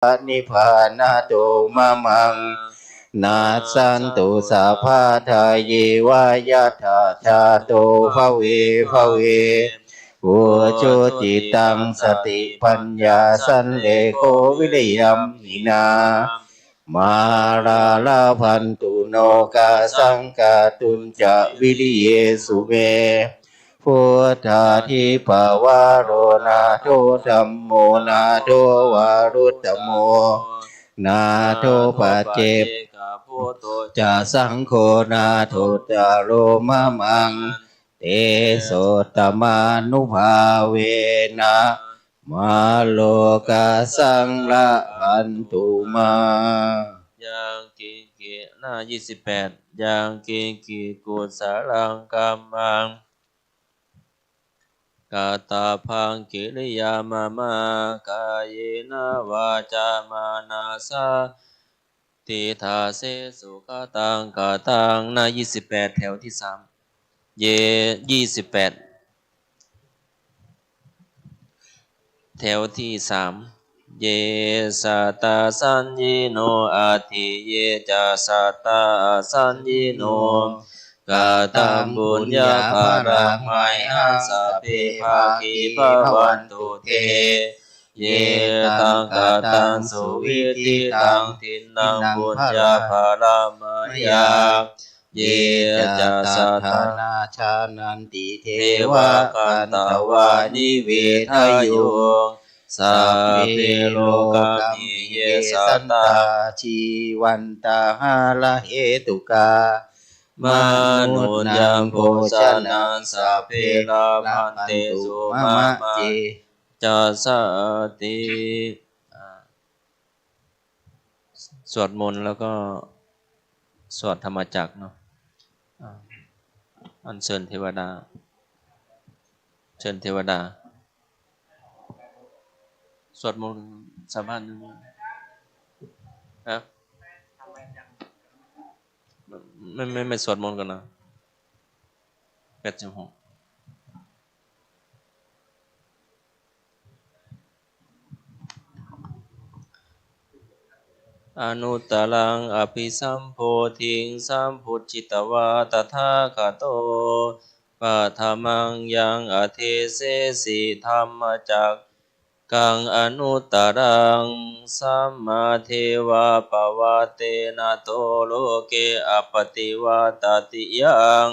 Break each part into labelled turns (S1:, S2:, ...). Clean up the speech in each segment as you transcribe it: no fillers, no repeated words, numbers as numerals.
S1: นิพพานาโตมะมังนาสันตุสัพพะทาเยวายะถาชาโตภเวภเวอุจุติตังสติปัญญาสันเลโกวิริยัมหินามาราลาพันตุโนกาสังกาตุนจะวิริเยสุเมพุทธาธิปวารโรนาโทธัมโมนาโทวารุตตโมนาโทปัจเจกพุทโธจะสังโฆนาโทจาโรมะมังเตโสตมานุภาเวนะมาโลกาสังละพันตุมา
S2: ยังกิกิหน้า28ยังกิกิกุศลังกัมมังกาตาพังกิริยามามากายนาวาจามานาสาติทาเสสุขตังกาตังหน้า28แถวที่3เย28แถวที่3เยสัตตาสัญญิโนอาทิเยจะสัตตาสัญญิโนกาตัมบุญญาภารังไมหัสสะเพภาคีภวันตุเตเยตังกาตังสุวิธิตังทินังบุญญาภารามายาเยจะสัทธา
S1: นาชานันติเท
S2: เท
S1: ว
S2: วะกันตวานิเวทายุสัพเพโลกามิเยสัตตา
S1: ชีวันตาหาละเหตุกาม
S2: นุญญังโภชนังสัพเพลาภันเตสุมามาจัสสติสวดมนต์แล้วก็สวดธรรมจักรเนาะอัญเชิญเทวดาเชิญเทวดาสวดมนต์สาบานครับไม่สวดมนต์กันนะ86อนุตตรังอภิสัมโพธิงสัมพุทธิตวาตถาคโตปัฏฐมังยังอเทเสสิธรรมจักกังอนุตตรังสัมมาเทวาปวาเตนะโตโลเกอปติวาตติยัง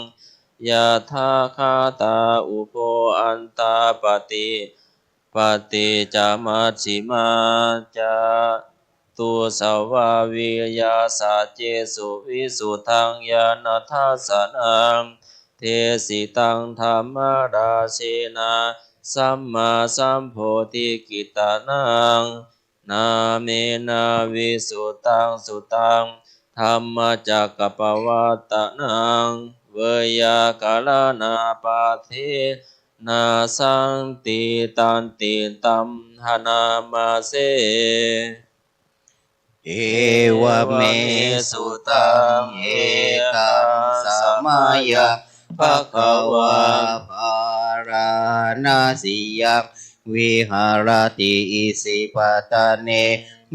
S2: ยะถาคาตาอุโภอันตาปฏิจามัชฌิมาจาตุสาวาวิยาสัจเจสุวิสุทังญาณทัสสนังเทสิตังธรรมราเชนะสัมมาสัมโพธิกิตานังนาเมนาวิสุตังสุตังธรรมจักรปวัตตนังเวยากาลนาปาเทนาสังติตันติตัมหนามาเส
S1: เอวเมสุตังเอกังสมัยะภควาภารณสียังวิหารติอิสิปตะเน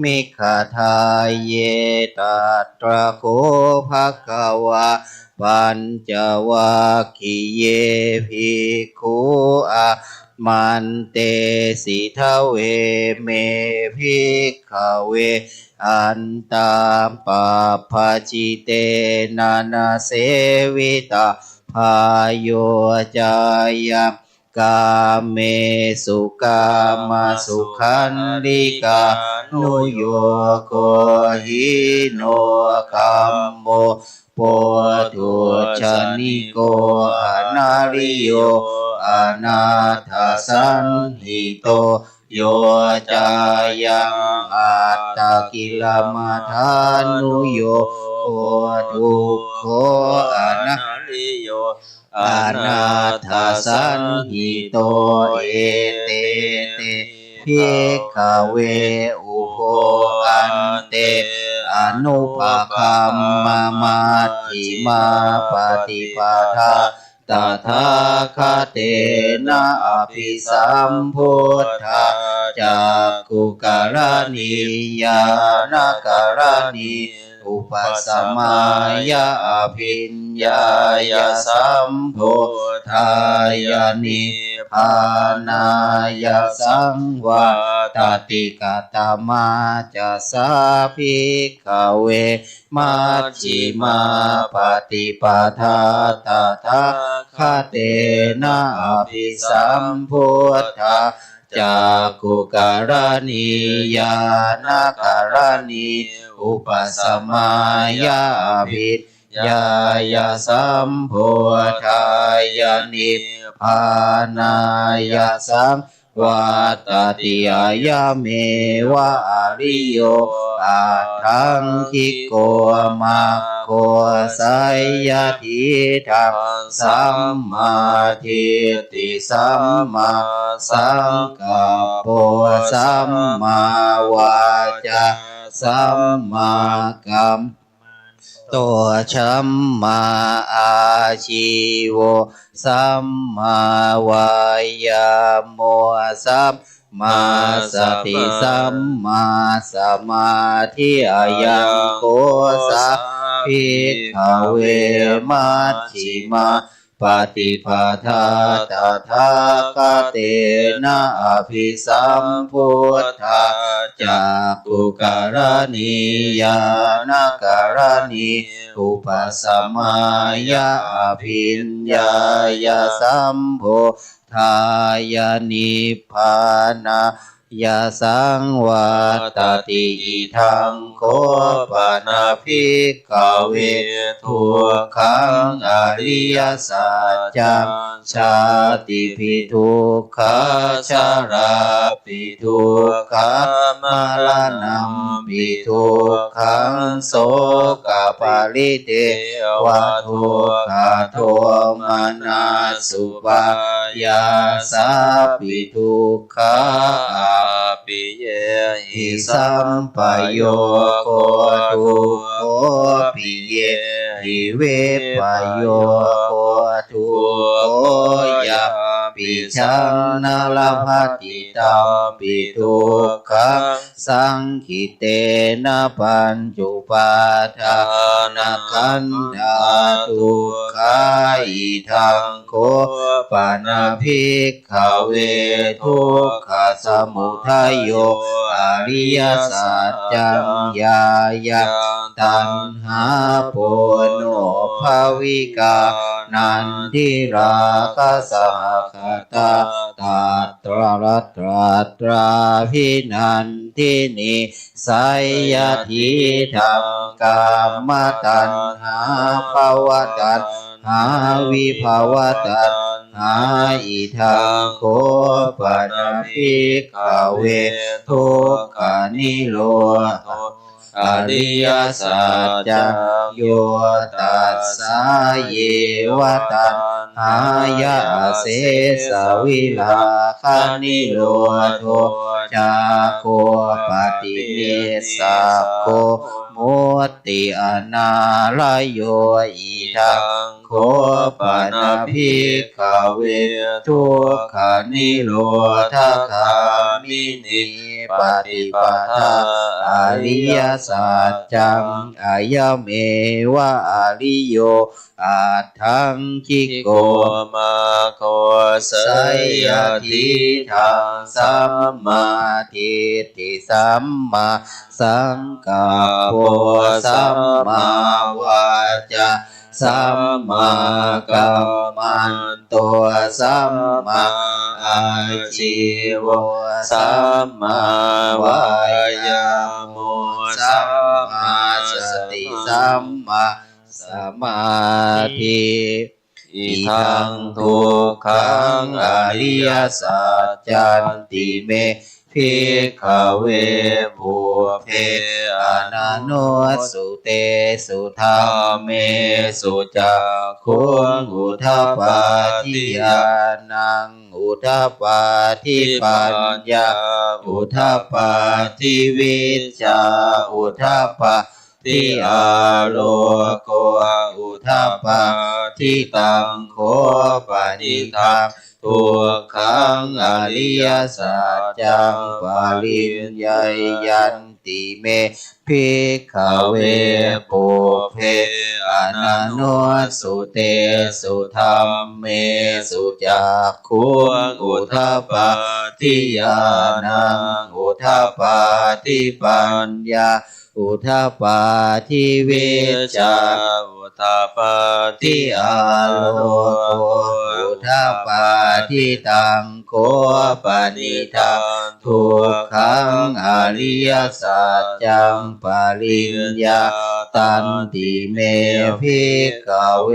S1: มิขทายเยตัตระโคภควาปัญจวัคคีเยภิกขุอามันเตสิทะเวเมภิกขเวอันตาปาภาจิเตนานาเสวิตาพายโยจายกาเมสุกามาสุขันลิกานุโยโกหิโนคัมโมโพธุชนิโกอนาริโยอนาถสันหิโตโยจายังอัตตกิลมัฏฐานุโยโหทุกโขอนาริโยอนาถสันหิโตเอเตเตภิกขเวอุโภอันเตอนุภคัมมามัชฌิมาปฏิปทาต ตถาคเตนะอภิสัมพุทธาจักขุการณีญาณการณีอุปสัมมายาอภิญญายาสัมโพธายานิพานายาสังวาตติกตมาจะสาภิกขเวมัชฌิมาปฏิปทาตถาคเตนะอภิสัมพุทธาจักขุการณีญาณการณีอุปสัมมายาอภิญญายาสัมโพธายานิพพานายาสังวาตติอายะเมวะอริโยอาทังคิโกมาโคสัยยะทิทังสัมมาทิฏฐิสัมมาสังกัปโปสัมมาวาจาสัมมากัมตัวชัมมาอาชีโวสัมมาวายามโมสัมมาสติสัมมาสมาธิอายังโกสัพพิกขเวมัชฌิมาปฏิปทาตถาคเตนะอภิสัมพุทธาจักขุการณีญาณการณีอุปสัมมายาอภิญญายาสัมโพธายานิพพานายาสังวาตติอิทังโคปนาภิกขเวทุกขังอริยสัจจังชาติปิทุกขาชาราปิทุกขามรณะปิทุกขังโสกปริเทวทุกขโทมนัสสุปายาสาปิทุกขาปิเยหิสัมปโยโคทุกโขปิเยหิเวปโยโคทุกโขยะปิชังนาลภัตติตัมปิทุกขังสังขิเตนะปัญจุปาทานขันธาทุกขาอิทังโคปนาภิกขเวทุกขสมุทัยโยอริยสัจจังญายังตัณหาโพโนภวิกานันทิราคะสหคตาตาตระรัตราตราภินันทินิสัยยทิธรรมกามตัณหาภวตัณหาวิภวตัณหาอิทังโคปนาภิกขเวทุกขานิโรธอริยสัจจังโยตัสสะเยวตัณหายาเสสวิลาคานิโรธจาโคปฏิเนสสะโคมุตติอนาลโยอิทังโคปนาภิกขเวทุกขานิโรธคามินิปฏิปทาอริยสัจจังอายะเมวะอริโยอาทังคิโกมาโคสัยยทิทังสัมมาทิฏฐิสัมมาสังกัปโปสัมมาวาจาสัมมากัมมันโตสัมมาอาชีวะสัมมาวายาโมสัมมาสติสัมมาสมาธิอิทังทุกขังอริยสัจจันติเมภิกขเวภูเพอนันโนสุเตสุธรรมเมสุจักขุงอุทธัปปาทิญาณังอุทธัปปาทิปัญญาอุทธัปปาทิวิชชาอุทธัปปา
S2: ทิอาโลโกอุทาปาทิตังโคปานิทังทุกขังอริยสัจจังปริญญายันติเมภิกขเวปุเพอนันโนสุเตสุธัมเมสุจักขุงอุทาปาทิญาณังอุทาปาทิปัญญาอุทาปาทิวิชชาอุทาปาทิอาโลโกอุทาปาทิตังโคปานิทังทุกขังอริยสัจจังปริญญาตันติเมภิกขเว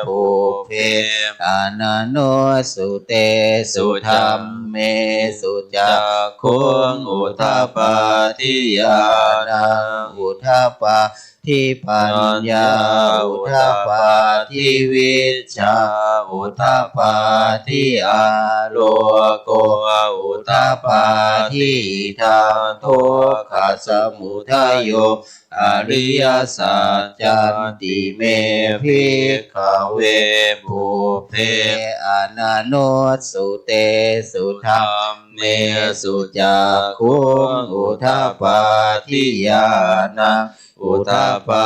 S2: ปุเพอนันโนสุเตสุธัมเมสุจักขุงอุทาปาทิญาณังอุทาปาทิปัญญาอุทาปาทิวิชชาอุทาปาทิอาโลโกอุทาปาทิทางทุกขสมุทัยโยอริยสัจจันติเมภิกขเวปุเพอนันโนสุเตสุธัมเมสุจักขุงอุทาปาทิญาณังอุทาปา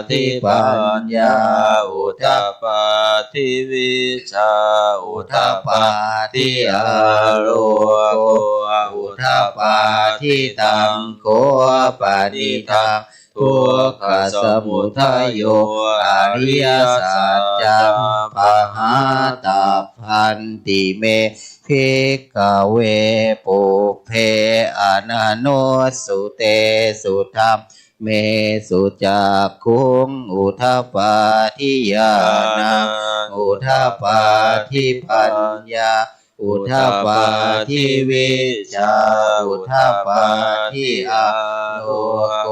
S2: ทิปัญญาอุทาปาทิวิชชาอุทาปาทิอาโลโกอุทาปาทิตังโคปานิทังทุกขสมุทัยโยอริยสัจจังปหาตัพพันติเมภิกขเวปุเพอนันโนสุเตสุธัมเมสุจักขุงอุทาปาทิญาณังอุทาปาทิปัญญาอุทาปาทิวิชชาอุทาปาทิอาโลโก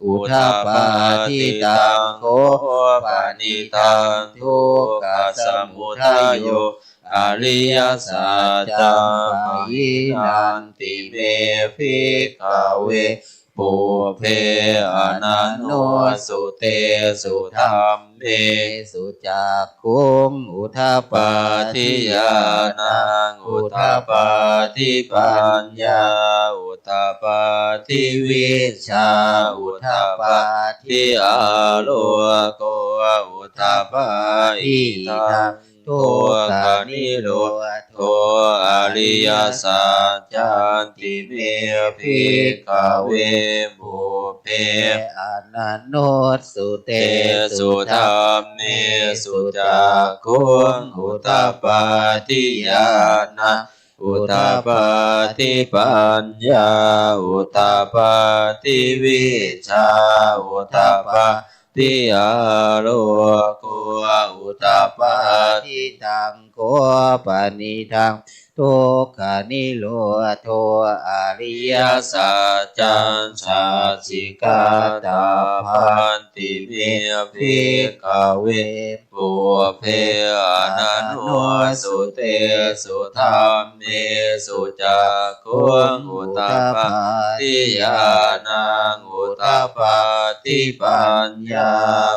S2: อุทาปาทิตังโคปานิทังทุกขสมุทัยโยอริยสัจจังปริญญาติเมภิกขเวปุเพอนันโนสุเตสุธัมเมสุจักขุงอุทาปาทิญาณังอุทาปาทิปัญญาอุทาปาทิวิชชาอุทาปาทิอาโลโกอุทาปาอิทังทุกขานิโรโธอริยสัจจันติเมภิกขเวปุเพอนันโนสุเตสุธัมเมสุจักขุงอุทาปาทิญาณังอุทาปาทิปัญญาอุทาปาทิวิชชาอุทาปาทิอาโลโกอุทาปาทิตังโคปานิทังทุกขานิโรโธอริยสัจจังชาสิกาตาพันติเมภิกขเวปุเพอนันโนสุเตสุธัมเมสุจักขุงอุทาปาทิญาณังอุทาปาทิปัญญา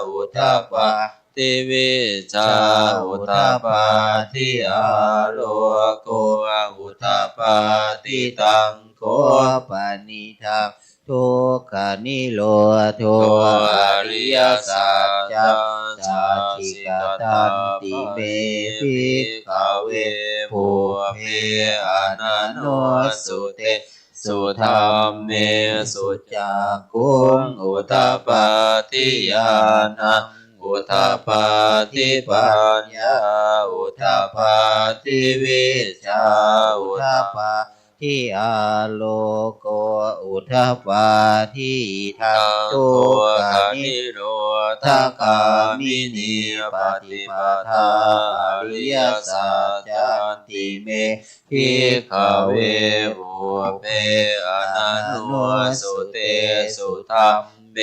S2: อุทาปาทิวิชชาอุทาปาทิอาโลโกอุทาปาทิตังโคปานิทังทุกขานิโรโธอริยสัจจังชาติกตันติเมภิกขเวปุเพอนันโนสุเตสุธัมเมสุจักขุงอุทาปาทิญาณังอุทาปาทิปัญญาอุทาปาทิวิชชาอุทาปาทิอาโลโกอุทาปาทิทังทุกขานิโรธคามินีปฏิปทาอริยสัจจันติเมภิกขเวปุเพอนันโนสุเตสุธัมเม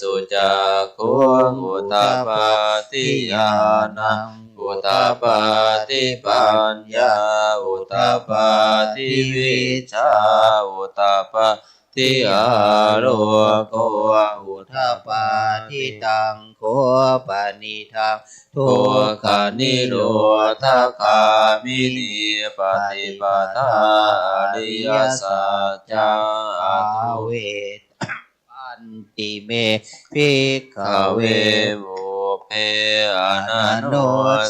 S2: สุจักขุงอุทาปาทิญาณังอุทาปาทิปัญญาอุทาปาทิวิชชาอุทาปาทิอาโลโกอุทา
S1: ปาทิตังโคปนิทังทุกขนิโรธคามินิปฏิปทาอริยสัจจังอาเวอันติเมภิกขเวบุเพอนันโน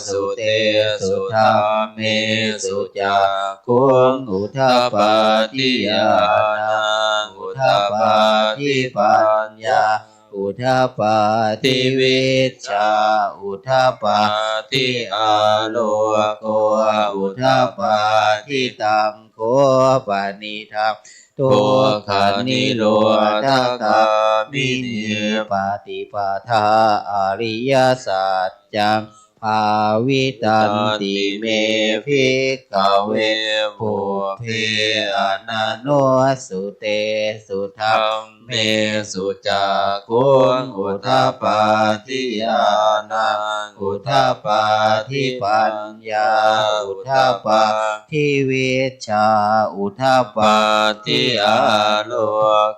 S1: สุเตสุธัมเมสุจักขุงอุทธัปปาทิญาณังอุทธัปปาทิปัญญาอุทธัปปาทิวิชชาอุทธัปปาทิอาโลโกอุทธัปปาทิตังโคปนิทังทุกขนิโรธคามินิปฏิปทาอริยสัจจังภาวิตันติเมภิกขเวปุเพอนันโนสุเตสุธัมเมสุจักขุงอุทธัปปาทิญาณังอุทธัปปาทิปัญญาอุทธัปปาทิวิชชาอุทธัปปาทิอาโล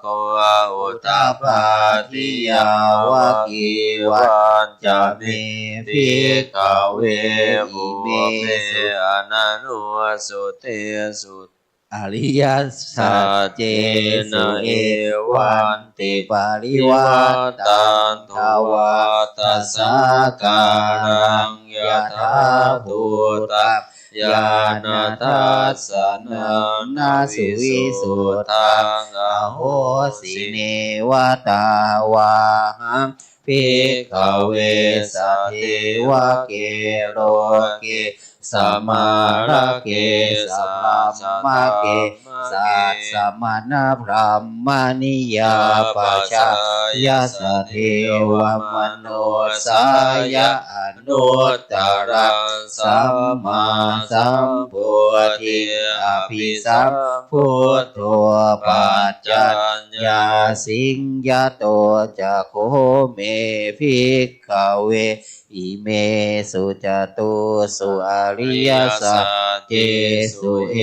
S1: โกอุทธัปปาทิยาวกิวันจะเมภิกขเวบุเมอนันโนสุเตสุอริยสัจเจนะเอวันติปริวัตันทวาตัสสะการังยถาภูตังญาณทัสสะนาสุวิสุทธังอโหสิเนวตาวาหังภิกขเวสเทวะเกโรเกสัมมาระเกสัมมาเกสัสสมณพระมณิยาปัจจายสเทวมโนสายะอนุตตรังสัมมาสัมพุทธิอภิสัมพุทโธปัจจัญญาสิงยโตจะโคเมภิกขเวอิเมสุจตุสุอริยสัจเจสุเอ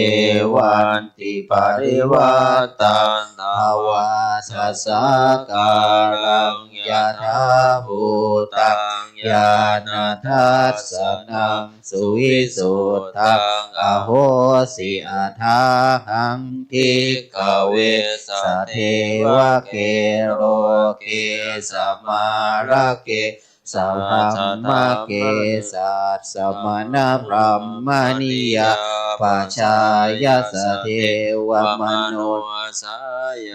S1: วันติปริวัตันทวาสัสสะการังยถาภูตังญาณทัสสะนังสุวิสุทธังอโหสิอาทาหังภิกขเวสเทวะเกโรเกสัมมาระเกสัมมาเกสัสสมณพระมณิยาปัจจายสเทวมโนสา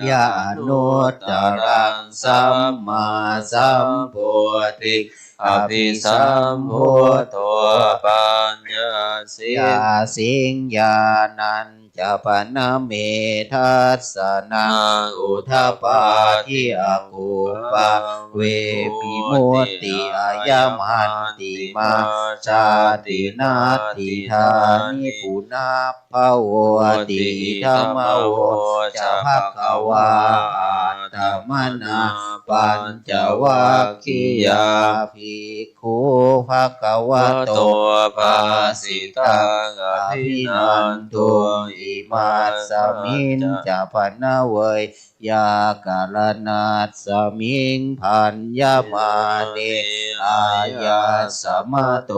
S1: ยะอนุตตรังสัมมาสัมพุทธิอภิสัมพุทโธปัญญาสิงญาณัญจะปนะเมทัสสะนังอุทธัปปาทิอากูปะเวปิมุตติอายัมหันติมาชาตินาติธานิปุนาภโวติธรรมโวจะภควาอัตตมนาปัญจวัคคียาภิกขุภควโตภาสิตังอภินันทุอิมัสสมิงจะปนะเวยยากาลนัสสมิงพันยมาเนอายาสมะโต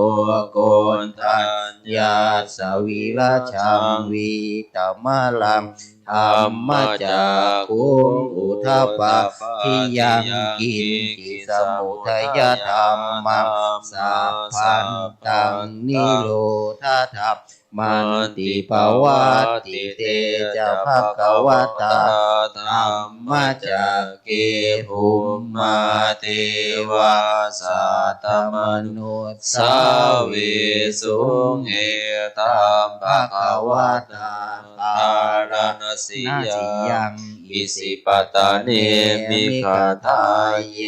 S1: โกนทัญญาสวิราชังวิตมะลังธรรมจักขุงอุทธัปปาทิยังกินจิสมุทัยธรรมังสัพพันตังนิโรธาทัพมันติปวัตติเตจะภควตาธรรมจักเกภูมิมาเทวาสัตตมนุสสาเวสุงเอตัมภควตาภารณสียังอิสิปตาเนมิคทายเย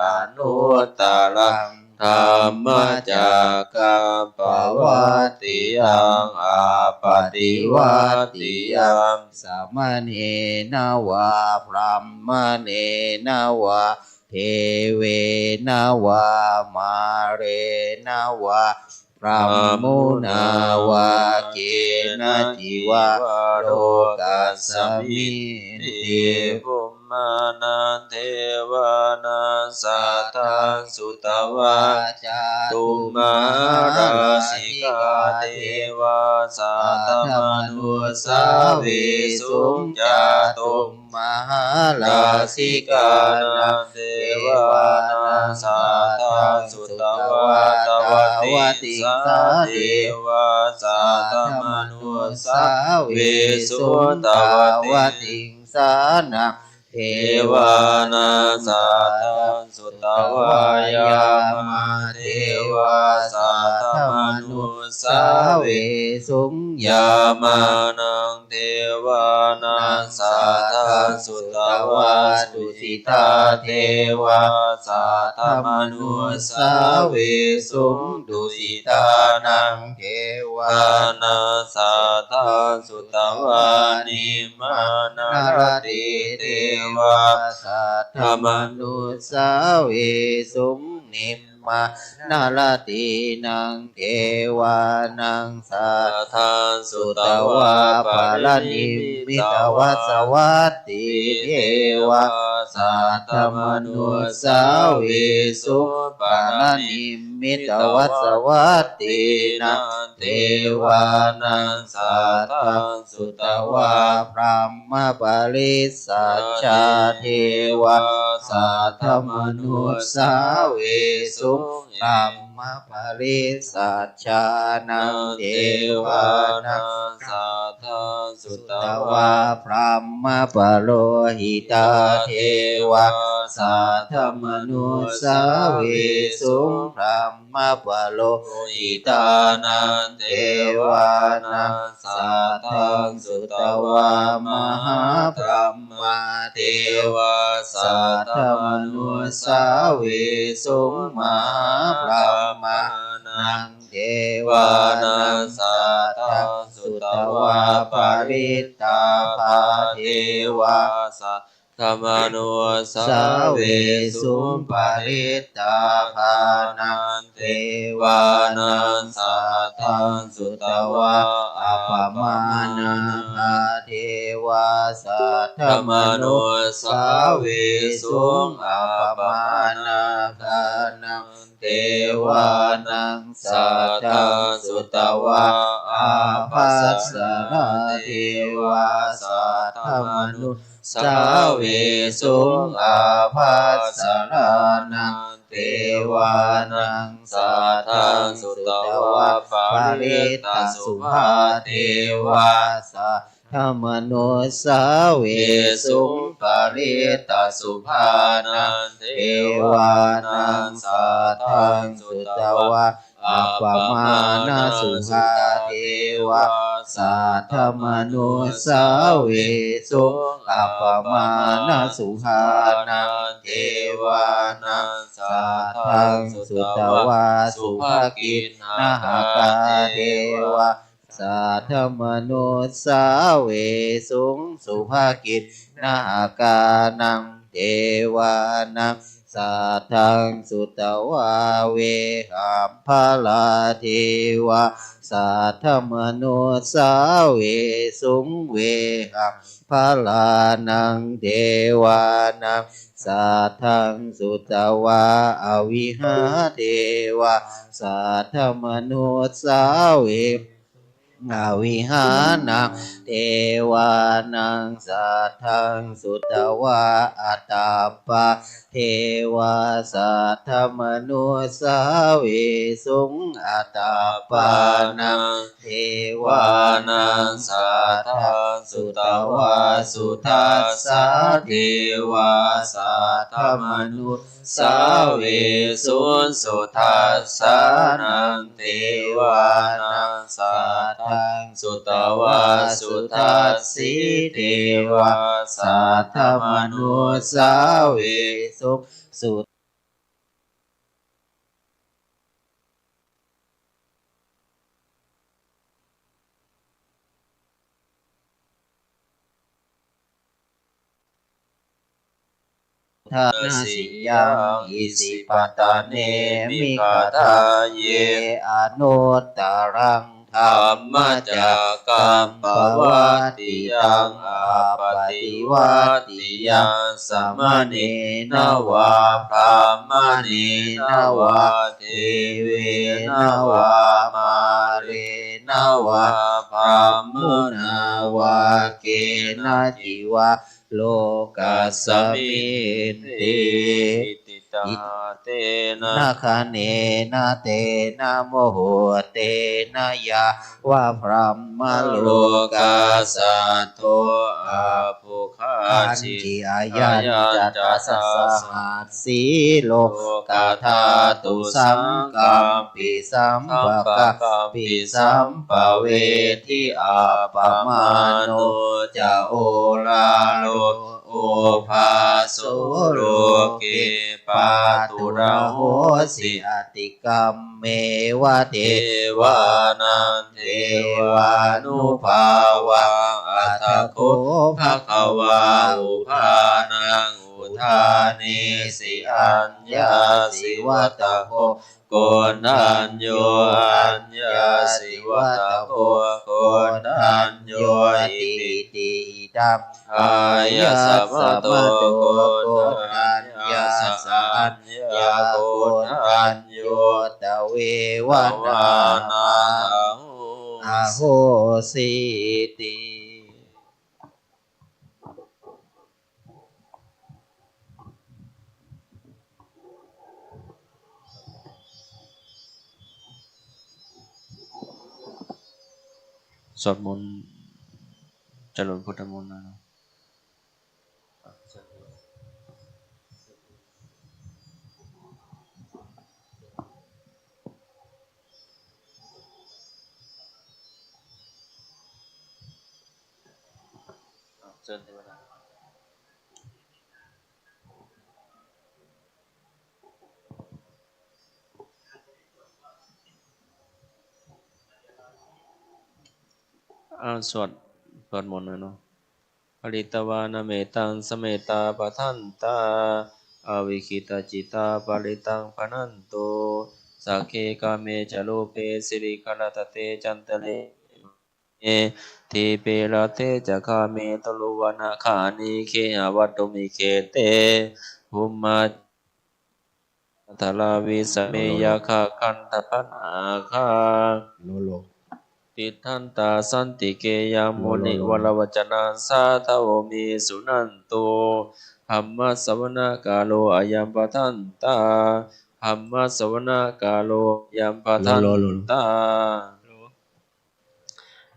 S1: อนุตตรังธรรมจักกัปปวัตติยังอาปฏิวัตติยังสัมมเนนะวะพรหมเนนะวะเทเวนะวะมาเรนะวะพรหมุนาวะเกนะจิวะโลกัสสมิติภุมมานันเทวานัน
S2: สัทธาสุตวาตุมหาราสิกาเทวาสัทธมนุสาวิสุงจาตุมหาราสิกานันเทวานัสสัทธาสุตวาตวติสาเทวาสัทธมนุสาวิสุตวติสานังเทวานัสสัทธาสุตวายามาเทวาสัทธมนุสาวิสุงยามานังเทวานัสสัทธาสุตวาดุสิตาเทวาสัทธมนุสาวิสุงดุสิตานังเทวานัสสัทธาสุตวานิมานารติเทวาสัทธมนุสาวิสุงนิมมานาลตินังเทวานังสัทธาสุตวาปาลนิมิตวัสวัตติเทวาสัทธมนุสาวิสุปาลนิมิตวัสวัตตินังเทวานังสัทธาสุตวาพรหมปริสัชชาเทวาสัทธมนุสาวิสุธรรมปริสัชชานังเทวานังสัทธาสุตวาพรหมปโลหิตาเทวาสัทธมนุสาวิสุพรหมปโลหิตานังเทวานังสัทธาสุตวามหาพรหมเทวาสัทธมนุสาวิสุมหาพรหมนังเทวานังสัทธาสุตวาปริตตาภาเทวาสัทธมนุสาวิสุปริตตาภานังเทวานังสัทธาสุตวาอัปปมานาภาเทวาสัทธมนุสาวิสุอัปปมานาภานังเทวานังสัทธาสุตวาอาภัสสราเทวาสัทธมนุสาวิสุอาภัสสรานังเทวานังสัทธาสุตวาปริตตสุภาเทวาสัทธมนุสาวิสุปริตตสุภานังเทวานังสัทธาสุตวาอัปปมานาสุภาเทวาสัทธมนุสาวิสุอัปปมานาสุภานังเทวานังสัทธาสุตวาสุภกินนาหกาเทวาสัทธมนุสาวิสุงสุภกิจนาคานังเทวานังสัทธังสุตวาเวหัมพลาเทวาสัทธมนุสาวิสุงเวหัมพลานังเทวานังสัทธังสุตวาอวิหาเทวาสัทธมนุสาวิอวิหานังเทวานังสัทธังสุตวาอัตตาปะเทวาสัทธมนุสาวิสุงอัตตาปานังเทวานังสัทธาสุตวาสุทัสสะเทวาสัทธมนุสาวิสุงสุทัสสะนังเทวานังสัทธังสุตวาสุทัสสิเทวาสัทธมนุสาวิสุสุทานาสิยังอิสิปตาเนมิคาทาเยอนุตตรัง
S1: ธรรมจักกัมปวัตติยังอาปฏิวัตติยังสมเนนะวะพรามเนนะวะเทเวนะวะมาเรนะวะพรามนาวะเกนะจิวะโลกัสสมิติ
S2: ติตาเตนะ
S1: นาคเนนะเตนะโมโหเตนะยะวะพรหมโลกัสสัทโธอาภุคาชิอายัญจัตสัสสหัสสีโลกาธาตุสังกัมปิสัมภะกัมปิสัมภเวทิอาปมาโนจะโอลาโลโอภาโสโลเกปาตุระโหสิอติกัมเมวะเทวานันเทวานุภาวังอัตถโคภะคะวาอุปานังอุทานิสิอัญญาสิวัตโคโกนัญโยอัญญาสิวัตโคโกนัญโยอิติดัมอายะสัมมาโตโกนัญญาสัญญาโกนัญโยตเววานาอโหสิติ
S2: สวดมนต์เจริญพุทธมนต์นะเชิญเทวดาสวดมนต์เลยเนาะปริตวานะเมตังสเมตาปะทันตาอวิคิตาจิตาปริตังพนันโตสักเคกาเมจโลเปสิริคลตเตจันตเลทีเปรเตจะคาเมตโลวนาคานิเคหวัตตุมิเคเตภุมมาทลาวิสเมยาคาคันทปนาคาติทันตาสันติเกยามุนิวรวจนะสาทโวมีสุนันโตธัมมัสสวนากาโลอายัมปทันตาธัมมัสสวนาคาโลยัมปทันตา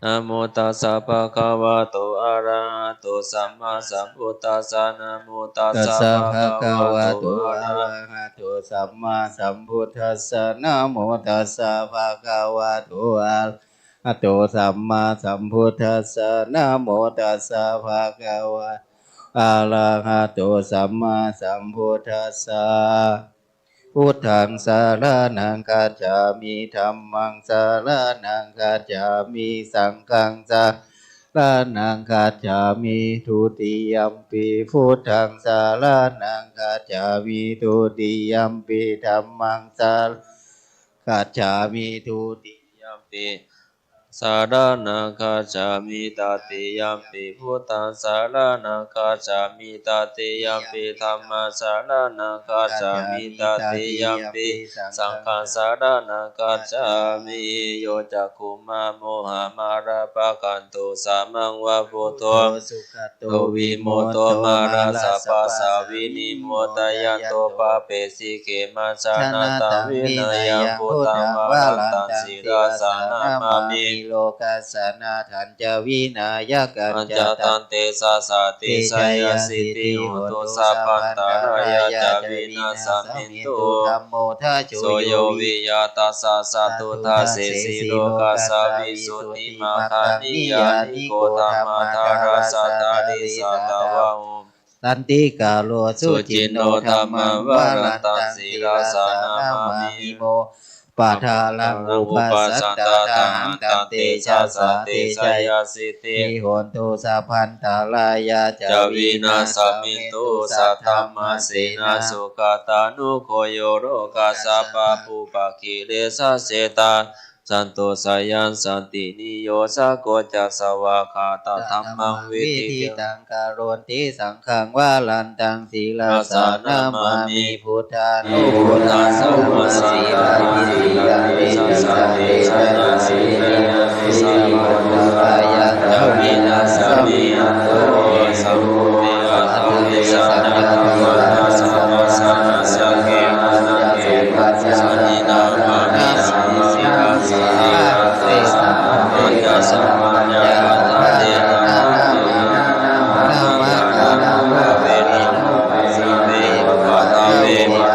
S2: นะโมตัสสะภะคะวะโตอะระหะโตสัมมาสัมพุทธัสสะนะโมตัสสะภะคะวะโตอะระหะโตสัมมาสัมพุทธัสสะนะโมตัสสะภะคะวะโตอะระหะโตสัมมาสัมพุทธัสสะนะโมตัสสะภะคะวะอะระหะโตสัมมาสัมพุทธัสสะพุทธังสารนังคัจฉามิธัมมังสารนังคัจฉามิสังฆังสารนังคัจฉามิทุติยัมปิพุทธังสารนังคัจฉามิทุติยัมปิธัมมังสารคัจฉามิทุติยัมปิสารนังคัจฉามิตติยัมปิพุทธังสารนังคัจฉามิตติยัมปิธัมมังสารนังคัจฉามิตติยัมปิสังฆังสารนังคัจฉามิโยจักขุมาโมหะมาราปะกันตุสามังวะพุทโธสุขโตวิโมโตมาราสัพพะสาวินิโมตยันโตปะเปสิเขมาชานาตังวินัยพุทธังวะลันตังสีราสานามามิโลกัสสนาทันจวินายกัญจตันเตสะสะติสยสิติโหตุสัพพันตารายะจวินาสมินตุธัมโมทัจโสโยวิยาตัสสะสัตตุทัสเสสิโลกัสสะวิสุทธิมาคานิยานิโกธัมมาทาราสัตตาริสัตตวะหุตันติกาโลสุจินโนธัมมังวรันตังสีราสานามามิโมปัทาลังอุปสัตตาทังตันติชาสติชยสิติโหนตุสัพพันตาลายาจาวินาสมินตุสัทธัมมาสีนาสุขตานุโคโยโรกัสสะปะปุปะกิเลสะเสตา สันโตสายันสันตินิโยสะโกจัสสวะคาตธัมมังวิธิ
S1: ตังการโรนติสังฆังวาลันตังศีลาสานามามิพุทธานุพุทธาสัมมาสีลาทิติยาเตสัสเตชนะสีนามิสีวัตตายะทวินาสมิอัตโตสัมพุทธิอัตโตเตสันตะภวนาสัมมาสัมมาสังเกนะเกปัจจานินามานาสีสิกาสีเตสัมมาญาสัมมาญาเตนะนามาคานาเวนิสัมเมวะตาเวมะ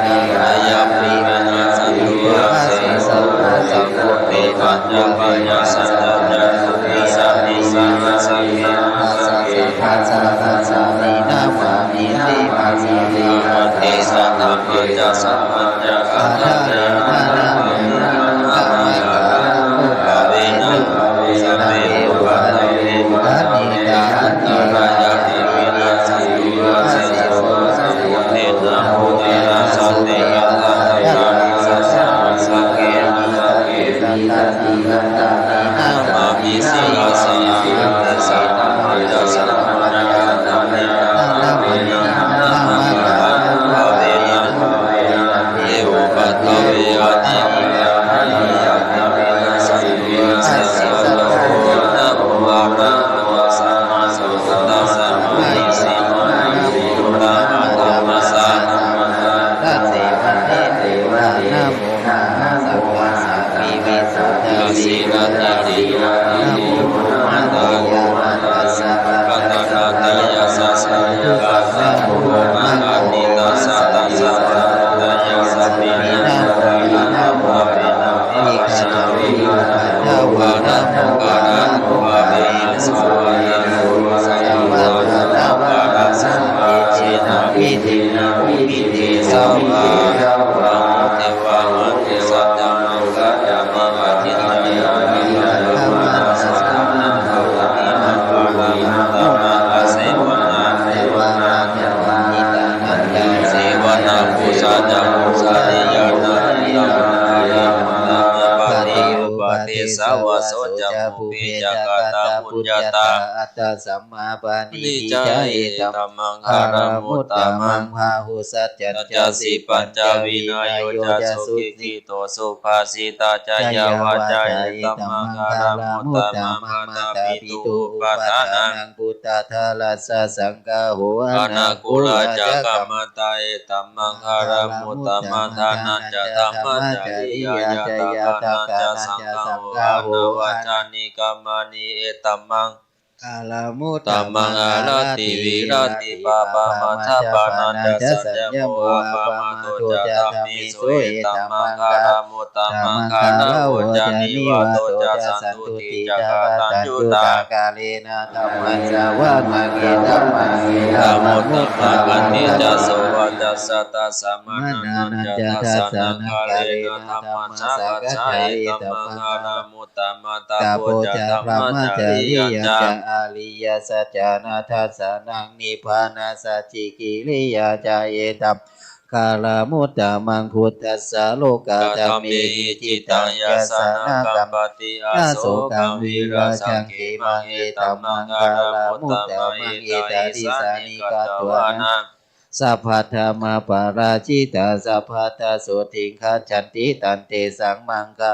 S1: นายาปินาสันตุยาเสสัมมาสัมพุทเตปัญญาปัญญาสัจจานุติสัมมิสัมมาสังเกนะสังเกนะสังฆัสสามินามามิติมาสีติเตสัตตมัจจสัมมัญญะอาทาเรนะนามินามาคานาเวนะสัมเมวะตาเวมะนิกาอันตรายะติวินาสันตุยาเสสัมมาสัมพุทเตนะพุทธินาสันติอัตตาเวนะสัสสะสังเกนะสังเกนะนามามิสีลาสานาเตสัตตมัจจสัมมัญญะนาเมนาเวนะนามาคานาเวนะเอวปัตตเวอะติวิยานิยาติเวนะสันตุยาเสสัมมาโหนะโอวาระโมสัมมาสัมพุทธัสสะมานิสีมานิโมระหะธัมมัสสะธัมมัสสะตัสเสภะเทเทวะนะโมนะสัพพะสัพพิวิสุทธิสีลาติติโยนะโมนะตายะนะตัสสะภะคะตะตายะสัสสะยะนะโมนะอานิตัสสะตัสสะตายะสัพพินะนะโมนะมิคานาวิทาวานะโมกานะโมวะเวสวะยะโมสัยวะนะวะระสัมมาเจนะวิธินะวิธิสัมมานะโมเทวะมะเทสัจจมังกัจจมิวะทิตายะวิยะธรรมะสัสสะนะโมตินะวะระนะมะอาเสวะนะเทวะนะเทวะนิตานันตาเสวะนะปุสะนะปุสะนิยานะนะนะนะปฏิอุปติสาวะโสจะภูปิจักตาปุญญาตาอัตตสัมมาปานิจาเอตัมมังคารมุตตมังพาหุสัจจะสิปัญจวินัยโยจะสุขิโตสุภาสิตาจายาวาจายตัมมังคารมุตตมังมาตาปิตุปะทานังพุทธาทาลัสสะสังฆาโหอนาคุลาจักกัมมตาเอตัมมังคารมุตตมังทานันจะธัมมัจจริยายาตานันจะสังฆาโหอนาวาจานิกัมมานิเอตัมมังกาลมุตตมังอาลาติวิราติปาปามาทัปานันจะสัญญโมปามาโตจะธรรมิสุเอตัมมังคารมุตตมังคารโวจานิวะโตจะสันตุติจักตัญญูตากาเลนะธัมมัสสะวะมังเอธัมมังเอธัมมุตตมังกันติจะโสวัจสัตตะสัมมานันจะทัสสะนะกาเลนะธัมมัสสะกัจฉาเอตัมมังคารมุตตมัตตาโพจะธัมมัจจริยัญจะอาริยสัจจานาทัสสะนังนิพพานาสัจจิกิริยาจาเยตัมกาลมุตตมังพุทธัสสะโลกาธัมมิจิตังยัสสะนะกัมปติอาโสกังวิราชังเกมังเอตัมมังกาลมุตตมังเอตาทิสานิกาตัวนะสัพพะธรรมปาราชิตาสัพพะตาโสติขัจฉันติตันเตสังมังกา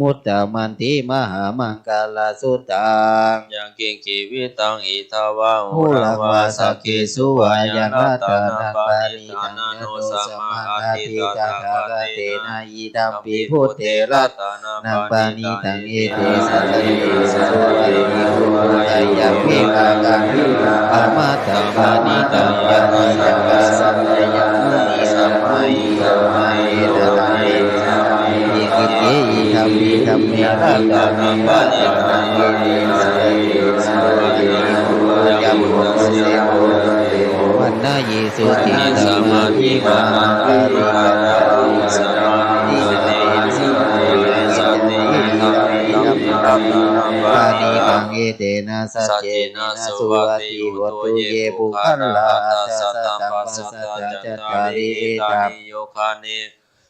S1: มุตตมันติมหามังกาลสุตังยังกิกิวิตังอิทาวะหุลังวาสักขิสุวายังรัตนาปาริตังยโนสัมมาอาทิตาคาเตนะอิดัมปิพุทเทรัตนาปานิตังเอเตสัจจิสุติโกตายะภิกากังอมัตตปานิตังยะนิจักสัมยะนิสัมมาอิสัมมาอิตามิอิกิเตอิธัมมิธัมมิรัตนาปานิตังเอเตสัจจิสุติโกยัมโมเสโกวันนาเยสุติสัมมาทิฏฐานาปาริกาสัมมาทิฏฐิสิสัตติธัมมิธัมมิรัตนาปานิกังเอเตนะสัจเจนะสุวัติโหตุเยปุคัลลาอัสสะตัมปัสสะจัตตาริเอตัมโยคานิ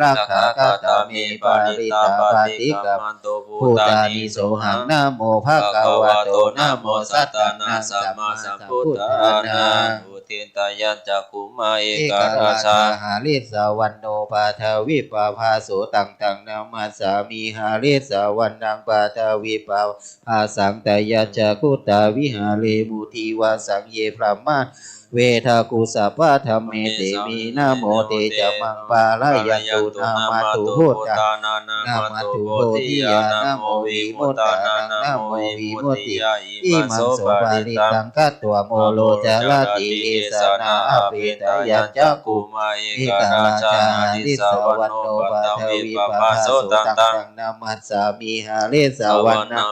S1: รักขาคาตาเมปาริตาปาติกัมพุทธานิโสหังนะโมภะคะวะโตนะโมสัตตานะสัมมาสัมพุทธานา
S2: อุทิตายัจจคุมาเอ
S1: เอก
S2: การ
S1: รา
S2: ชา
S1: ชาหาลิสาวันโนปาทวิปาภาโสตังตังนามาสามีหาลิสาวันนังปาทวิปาภาสังตยาจักุตาวิหาเลมุทีวาสังเยพระมาเวทากุสัพพะธรรมเมเตมีนะโมเตจะมังปาลายันตุนามาตุโหตานามาตุโพธิยานะโมวิมุตตานังนะโมวิมุตติอิมังโสปาลิตังกัตตัวโมโลจารติเอสนาอภิตายัจจกุมาเอกราชาดิสาวันโนปาทวิปาโสตังตังนามัสสามิหาเลสาวันนา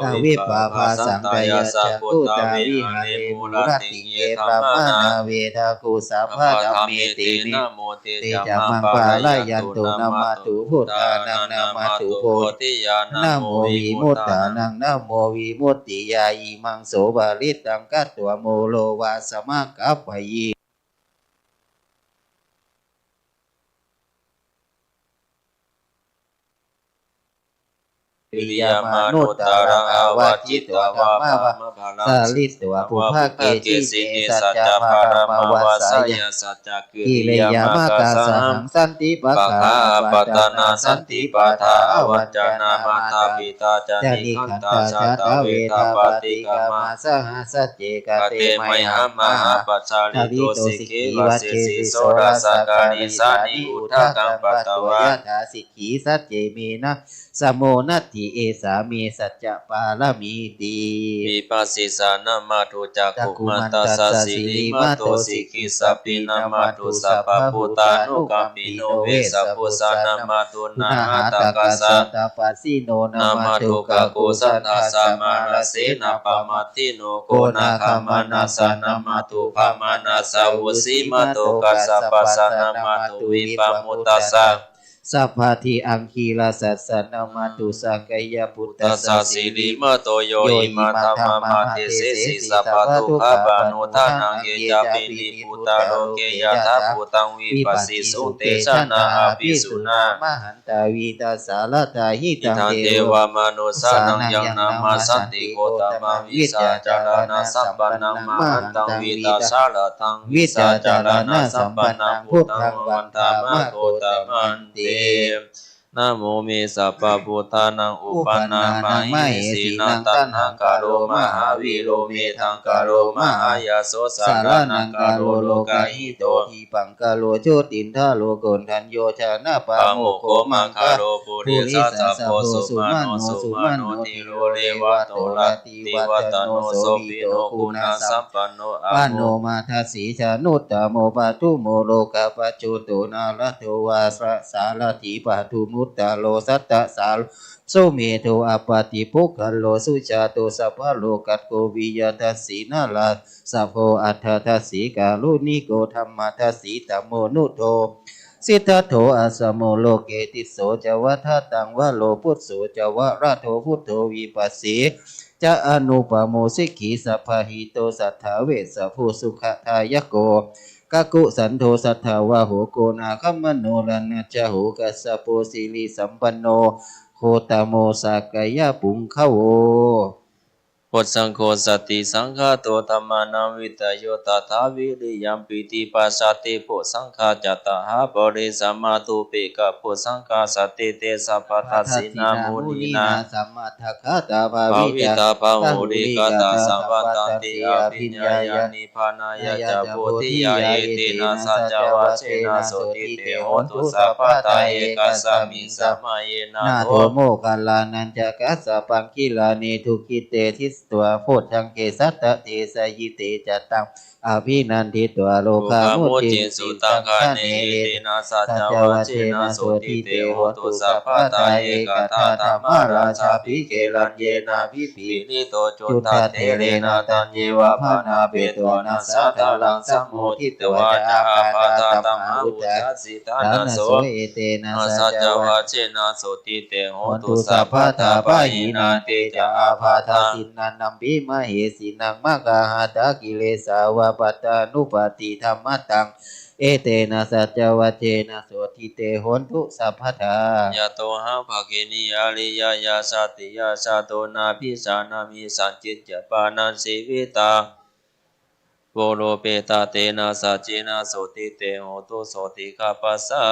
S1: ทวิปาภาสังตยาจักุตาวิหาเลมุรติเยพระมานาเวทากุสัพพะธรรมเมติเมเตจะมังปาลายันตุนามาตุพุทธานังนามาตุโพธิยานะโมวิมุตตานังนะโมวิมุตติยาอิมังโสบาลิตังกัตตัวโมโลวาสมะกัปปะยี
S2: วิริยามานุตตารังอาวาจิตวะวะปะมะภาลัง
S1: สาลิตวะปุภะเกจิเตสัจจพารามาวัสสยะ
S2: สัจจกิ
S1: กิเล
S2: ริยาย
S1: าม
S2: าก
S1: า
S2: สั
S1: สั
S2: ง
S1: งสันติปะ
S2: ปะ
S1: คา
S2: คาปตานาสันติปะทาวัจจานามาตาปิตาจา
S1: จา
S2: นิ
S1: นิ
S2: ขัน
S1: ขัน
S2: ตา
S1: ตา
S2: ชา
S1: ชา
S2: ตา
S1: ตา
S2: เว
S1: เว
S2: ทา
S1: ทา
S2: ป
S1: ป
S2: ฏิ
S1: ฏิ
S2: กาก
S1: า
S2: มา
S1: มาสหัสเจก
S2: ก
S1: เต
S2: เต
S1: ไม
S2: ไม
S1: หั
S2: หาม ม
S1: ม
S2: หา
S1: หา
S2: ปัจจาริ
S1: ทา
S2: โต
S1: ริโต
S2: สิ
S1: สิ
S2: เก
S1: กี
S2: วะ
S1: วะ
S2: เส
S1: เจ
S2: สิ
S1: สิ
S2: โส
S1: โส
S2: รา
S1: รา
S2: สา
S1: สาก
S2: า
S1: า
S2: นิ
S1: นิ
S2: สา
S1: สา
S2: นิ
S1: นิ
S2: อุ
S1: อุ
S2: ทา
S1: ทา
S2: กั
S1: กั
S2: ง
S1: ง
S2: ปั
S1: ปั
S2: ต
S1: ต
S2: ต
S1: ตว
S2: วะ
S1: ยะถาสิกขีสัจเจเมนะสมโมนัตถิเอสามีสัจจะปาลมีตี
S2: วิปัสสิสานามาตุจัก
S1: จัก
S2: ขุ
S1: ขุ
S2: มั
S1: มัน น
S2: ตา
S1: ตัส
S2: ส
S1: สะ
S2: สิ
S1: สิ
S2: ลิ
S1: ลิ
S2: มา
S1: มา
S2: โต
S1: โต
S2: สิ
S1: สิ
S2: กิ
S1: กิ
S2: สั
S1: สั
S2: พ
S1: พ
S2: พิ
S1: พิ
S2: นา
S1: นา
S2: มา
S1: มา
S2: ตุ
S1: ตุ
S2: สั
S1: สั
S2: พ
S1: พ
S2: พ
S1: พะ
S2: พุ
S1: พุ
S2: ตา
S1: ตา
S2: นุ
S1: นุ
S2: กั
S1: กั
S2: ม
S1: ม
S2: ปิ
S1: ปิ
S2: โน
S1: โน
S2: เว
S1: เว
S2: สั
S1: สั
S2: พ
S1: พ
S2: พุ
S1: พุ
S2: สา
S1: สา
S2: นา
S1: นา
S2: มา
S1: มา
S2: ตุ
S1: ตุ
S2: นา
S1: นา
S2: หา
S1: หา
S2: ตา
S1: ตา
S2: กั
S1: กั
S2: ส
S1: ส
S2: สะ
S1: สะตาปัสสิโนนา
S2: นา
S1: มา
S2: มา
S1: ตุ
S2: ตุ
S1: กะ
S2: กะ
S1: โก
S2: โก
S1: สั
S2: สั
S1: น
S2: น
S1: ทั
S2: ทั
S1: ส
S2: ส
S1: สะ
S2: สะ
S1: มา
S2: มา
S1: รา
S2: รา
S1: เส
S2: เส
S1: นา
S2: นา
S1: ปะ
S2: ปะ
S1: มา
S2: มาติโนโก
S1: โก
S2: นา
S1: นา
S2: คา
S1: คา
S2: มา
S1: มา
S2: นา
S1: นา
S2: สา
S1: สา
S2: นา
S1: นา
S2: มา
S1: มา
S2: ตุ
S1: ตุ
S2: ภา
S1: ภา
S2: มา
S1: มา
S2: นา
S1: นา
S2: สา
S1: สา
S2: วุ
S1: วุ
S2: สี
S1: สี
S2: มา
S1: มา
S2: ตุ
S1: ตุ
S2: กั
S1: กั
S2: ส
S1: ส
S2: สะ
S1: สะ
S2: ปัส
S1: ปัส
S2: สะ
S1: สะ
S2: นา
S1: นา
S2: มา
S1: มา
S2: ตุ
S1: ตุ
S2: วิ
S1: วิ
S2: ปะ
S1: ปะ
S2: มุ
S1: มุ
S2: ต
S1: ต
S2: ตั
S1: ตั
S2: ส
S1: ส
S2: สะ
S1: สะสัพพะทิอังคีลาสัสสะนามาตุสังกายพุต
S2: ตั
S1: ตั
S2: ส
S1: ส
S2: สะ
S1: สะ
S2: สิ
S1: สิ
S2: ริ
S1: ริ
S2: มาโตโย
S1: โย
S2: อิ
S1: อิ
S2: มา
S1: มา
S2: ธรร
S1: ธร
S2: ม
S1: ร
S2: มา
S1: มา
S2: มา
S1: มา
S2: เท
S1: เท
S2: เส
S1: เส
S2: สิ
S1: สิ
S2: สัพ
S1: สั
S2: พะ
S1: พพะ
S2: ทุ
S1: ทุ
S2: ก
S1: ก
S2: ข
S1: ข
S2: ปา
S1: ปา
S2: นุ
S1: นุ
S2: ทา
S1: ทา
S2: นั
S1: นั
S2: ง
S1: ง
S2: เย
S1: เย
S2: จา
S1: จา
S2: ปิ
S1: ปิ
S2: นิ
S1: นิ
S2: พุ
S1: พุ
S2: ตา
S1: ตา
S2: โล
S1: โล
S2: เก
S1: เก
S2: ยะ
S1: ยะ
S2: ทา
S1: ถา
S2: ภูตังวิ
S1: วิ
S2: ปัส
S1: ปัส
S2: สิ
S1: สิ
S2: สุ
S1: สุ
S2: เต
S1: เต
S2: ชะ
S1: ชะ
S2: นา
S1: นา
S2: อา
S1: อา
S2: ภิ
S1: ภิ
S2: สุ
S1: สุ
S2: นา
S1: นามหันตาวีตาสาลตาหิ
S2: อิ
S1: ตัง
S2: ทัง
S1: เท
S2: เท
S1: ว
S2: วามนุสานังยังนามาสันติโกตมะวิสาจารณะสัพพนังมหันตังวิตาสารทังวิสาจารณะสัพพนังพุทธังวันตามะโกตมันเตนะโมเมสัพพะพุทธานังอุปนามาหิสีนังตัณหังกาโรมหาวิโรเมทังกาโรมหายาโสสา
S1: สาร
S2: รานั
S1: นั
S2: ง
S1: ง
S2: กาก
S1: า
S2: โร
S1: โล
S2: โล
S1: โล
S2: กาก
S1: า
S2: หิ
S1: หิ
S2: โต
S1: โตทีปังกาโลโชตินทาโลโกนทันโยชนะปา
S2: ปะ
S1: โม
S2: โม
S1: โค
S2: โค
S1: มั
S2: มั
S1: ง
S2: ง
S1: คะ
S2: คาโรปุริสัสสะโพสุมาโนสุมาโนติโรเรวะโตระติวัตโนโสปิโนคุณาสัมปันโนอะ
S1: ปา
S2: โม
S1: โนมาทัสสีชานุตตโมปะทุโมโลกาปะจุตุนาลโทวาสะสารถิปะทุมุตตโลสัตตะสาลสุเมโทอปปติภุคโลสุจาโตสัพพะโลกัสโกวิยทัสสีนาลาสัพโพอัฏฐทัสสีกาลุนิโกธรรมทัสสีตโมนุโทสิทธโธอาสโมโลเกติโสจวัฏตังวะโลพุทโสจวะระโทพุทโธวิปัสสีจะอนุปโมสิกขีสัพพหิโตสัทธาเวสภูสุขทายโกกกุสันโธสัทธาวะโหโกนาคัมมโนรันจโหกัสสะโพสิลิสัมปันโนโคตโมสักกายปุงขโว
S2: พุทธังโฆสติสังฆาโตธัมมานังวิตโยตถาวิริยัมปิติปัสสติพุทธังฆาจตหาปริสัมมาตุปิกะพุทธังฆาสติเตสัพพทัสสินามุนีนา
S1: สัมมาทัคคาตาภา
S2: ภา
S1: วิ
S2: วิ
S1: ตา
S2: ตาภาหุริกตาสัมวัตติอาภิญญายานิพานายาจาโพธิยาเอเตนะสัจจวัชเชนะโสติเตโหตุสัพพตาเอกัสสามิสัมมาเยนะ
S1: นา
S2: โท
S1: โทโมกัลลานันจะกัสสะปังกิลานิทุกิเตทิสตัวโพธังเกสัตตะเตสยิเตจัตตังอภินันทิตัวโล
S2: โล
S1: กา
S2: คา
S1: มุ
S2: มุ
S1: จิ
S2: จิ
S1: น
S2: สุ
S1: สุ
S2: ตั
S1: ตั
S2: ง
S1: ง
S2: คา
S1: คะ
S2: เน
S1: เน
S2: เตนะสัจ
S1: สั
S2: จ
S1: จ
S2: วั
S1: วั
S2: ช
S1: ช
S2: เช
S1: เช
S2: นะ
S1: นะ
S2: โส
S1: โส
S2: ติ
S1: ติ
S2: เต
S1: เต
S2: โห
S1: โห
S2: ตุ
S1: ตุ
S2: สั
S1: สั
S2: พ
S1: พ
S2: พ
S1: พ
S2: ตา
S1: ตา
S2: เอ
S1: เอก ก
S2: ตา
S1: ตา
S2: ธร
S1: ธร
S2: ร
S1: ร
S2: ม
S1: มา
S2: รา
S1: รา
S2: ชา
S1: ชา
S2: ภิ
S1: ภิ
S2: เก
S1: เก
S2: ลั
S1: ลั
S2: ญ
S1: ญ
S2: เย
S1: เย
S2: นา
S1: นา
S2: ภิ
S1: ภิ
S2: ปิ
S1: ปิ
S2: ริโตจุ
S1: จุ
S2: ต
S1: ต
S2: ตา
S1: ต
S2: เท
S1: เท
S2: เร
S1: เร
S2: นา
S1: นา
S2: ตั
S1: ตั
S2: ญ
S1: ญ
S2: เย
S1: เยว
S2: ะ
S1: วะ
S2: ภา
S1: พา
S2: นา
S1: นา
S2: เป
S1: เป
S2: ต
S1: ตว
S2: วา
S1: นา
S2: นา
S1: สา
S2: สา
S1: ธา
S2: ธา
S1: ลั
S2: ลั
S1: ง
S2: ง
S1: สั
S2: สั
S1: ม
S2: ม
S1: โม
S2: โม
S1: ทิ
S2: ทิ
S1: ต
S2: ต
S1: ว
S2: วา
S1: จา
S2: จา
S1: อา
S2: อา
S1: ปา
S2: ปา
S1: ตา
S2: ตา
S1: ตัม
S2: ตัม
S1: มา
S2: มา
S1: อุ
S2: อุ
S1: จา
S2: จาสิตา
S1: ฐา
S2: นา
S1: นะ
S2: โส
S1: โสเอเตนะ
S2: อา
S1: สั
S2: สัจ
S1: จ
S2: จ
S1: วั
S2: วา
S1: ช
S2: เชนะโสติเตโห
S1: หน
S2: ตุ
S1: ตุ
S2: สั
S1: สั
S2: พ
S1: พ
S2: พ
S1: พะ
S2: ทา
S1: ทา
S2: ปะ
S1: ปะ
S2: หิ
S1: หิ
S2: นา
S1: นา
S2: เต
S1: เต
S2: จะ
S1: จะ
S2: อา
S1: อา
S2: พา
S1: พาทา
S2: ทา
S1: สินนันนัมปิมเหสินังมะกาหาตากิเลสาวะปัตตานุปาติธรรมตังเอเตนะสัจวัชเชนะโสติเตโหนตุสัพพะทาย
S2: ะโตหังภะเกนิยาลิยายาสาติยาสาโตนาภิสานามิสัจจิตจะปานันสิวิตาโวโลเปตาเตนะสัจเจนะโสติเตโหตุโสติคาปัสสะ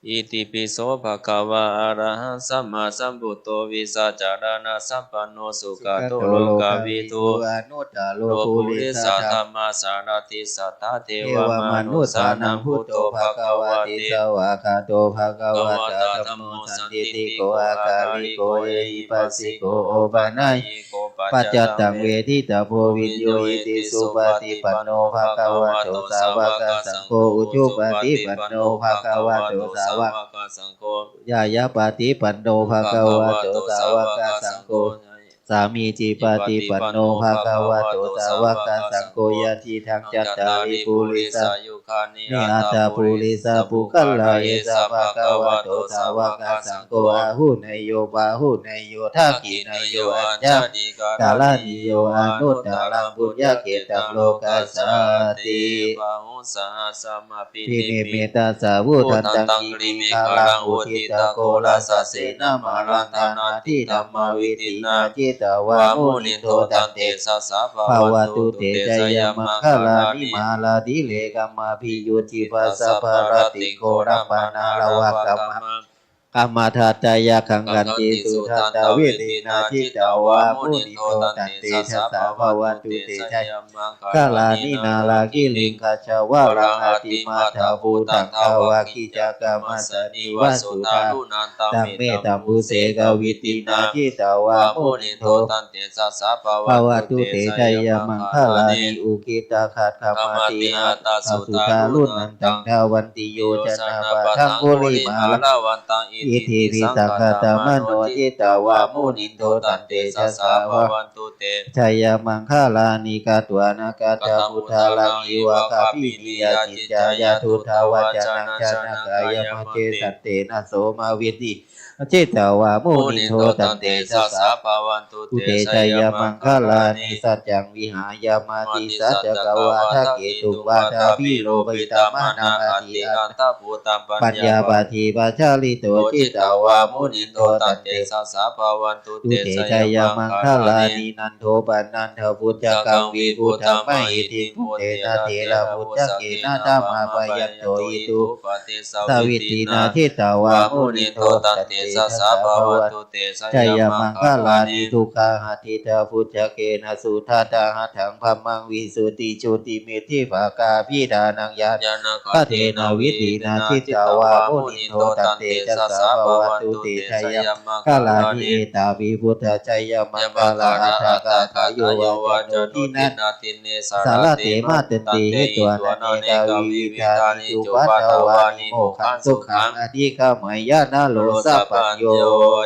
S2: อิติปิโสภะคะวะอะระหังสัมมาสัมพุทโธวิสาจารณะสัมปันโนสุขโตโลกวิทู
S1: อนุตตโล
S2: โล
S1: ภู
S2: ภุ
S1: ริ
S2: ริ
S1: สั
S2: สา
S1: ทธา
S2: ธรรมาสารติสัทธาเท
S1: เท
S2: ว
S1: ว
S2: ม
S1: ม
S2: นุ
S1: นุ
S2: ษ
S1: ษ
S2: สา
S1: สา
S2: นั
S1: นั
S2: ง
S1: ง
S2: พุ
S1: พุ
S2: ท
S1: ท
S2: โธ
S1: โธ
S2: ภะ
S1: ภะ
S2: คะ
S1: คะ
S2: วะ
S1: วะ
S2: เต
S1: ติสวากขาโตภะคะวะตาธัมโมสันติติโกอาคาลิโกเอหิปัสสิโกโอบานัยปัจจตังเวทิตาโพวินโยอิติสุปฏิปันโนภะคะวะโตสาวกสังโฆอุชุปฏิปันโนภะคะวะโตสาวก
S2: สังโฆ
S1: ยายาปฏิปันโนภะคะวะโตสาวกสังโฆ สามีจิปฏิปันโนภะคะวะโตสาวกสังโฆยะทิทังจัตตาริปุริส
S2: ยุคานิ
S1: นิอัตตาปุริสปุคลลายสภะคะวะโตสาวกสังโฆอาหุเนโยบาหุเนโยทักขิเนโยอัจจกาลานิโยอนุตตรังบุญญาเกตังโลกัสสติ
S2: ปะหุสาสมาปิ
S1: พิ
S2: ติ
S1: นิเมตาสาวุทันตังกิริมิคาลังอุทิตาโกลาสเสนามารันตานาทิธรรมวิตินาจิตาวามุนิโทตันเต
S2: สัสสะ
S1: ภาวะตุเตจยมังคลานิมาลาดิเลกัมมาพิยุจิปัสสะภารติโกรัมปนาลวะกัมมะกัมมาทัตตายะขังกันติสุทัตตาวิตินาจิตาวามุนิโทตันเตชะสาภาวะตุเตจยคาลานินาลากิลิงคาชาวะรังอติมาทาภูตังภาวะกิจกรรมัสสนิวสุทาตัมเมตัมบุเสกวิตินาจิตาวามุนิโท
S2: ตันเตสัสสะภา
S1: ภาว
S2: ะ
S1: ะตุเตชยมังคลานิอุกิตาขัดขมาติอาตาสุตาลุนันตังทาวันติโยจนาปะทังกุลิมาลา
S2: วันตัง
S1: อิทิปิสังคตามโนจิตาวามุนิโตตันเตชะสาวะ
S2: วันตุเต
S1: ชัยมังคลานิกาตวานากาตาพุทธาลังอิวะคาปินิยจิตจายาทุทาวจานังจานกายมะเจสัตเตนะโสมาวิติเจตาวามุนิโตตันเตชะสา
S2: ภาวันตุ
S1: อุ
S2: เต
S1: เตชัยมังคลานิสัจจังวิหายามาติสัจจกวาทะเกตุวาทาพิโลภิตามานาอาติอัน
S2: ตาภูตัม
S1: ปัญญาปาทีปัจจาริโตจิตาวามุนิโตตันเต
S2: สัสสะภาวันตุ
S1: ตุ
S2: เต
S1: เตชยมังคลานินันโทปันนันทพุทธกังวิพุทธไมหิพุเตนะเทระพุทธเกนะธรรมาปยันโตอิตุสวิตินาทิตาวามุนิโตตันเตสัสสะภาวันตุเตชยมังคลานิทุกขาหัติตาพุทธเกนะสุทัตตาหัตังพัมมังวิสุติจุติเมธิภากาพิดานังยาน พระเทนาวิตินาทิตาวามุนิโตตันเตจัสสะภวตุเตชัยมังคลานิเอตาวิพุทธชัยมังคลาอัตถกาขายโยวาจโนทินันสารเตมาตติเหตุวานันเนกาวิวิธานิจุปัตตวานิโมขังสุขังอธิกามายานาโลสัพพโย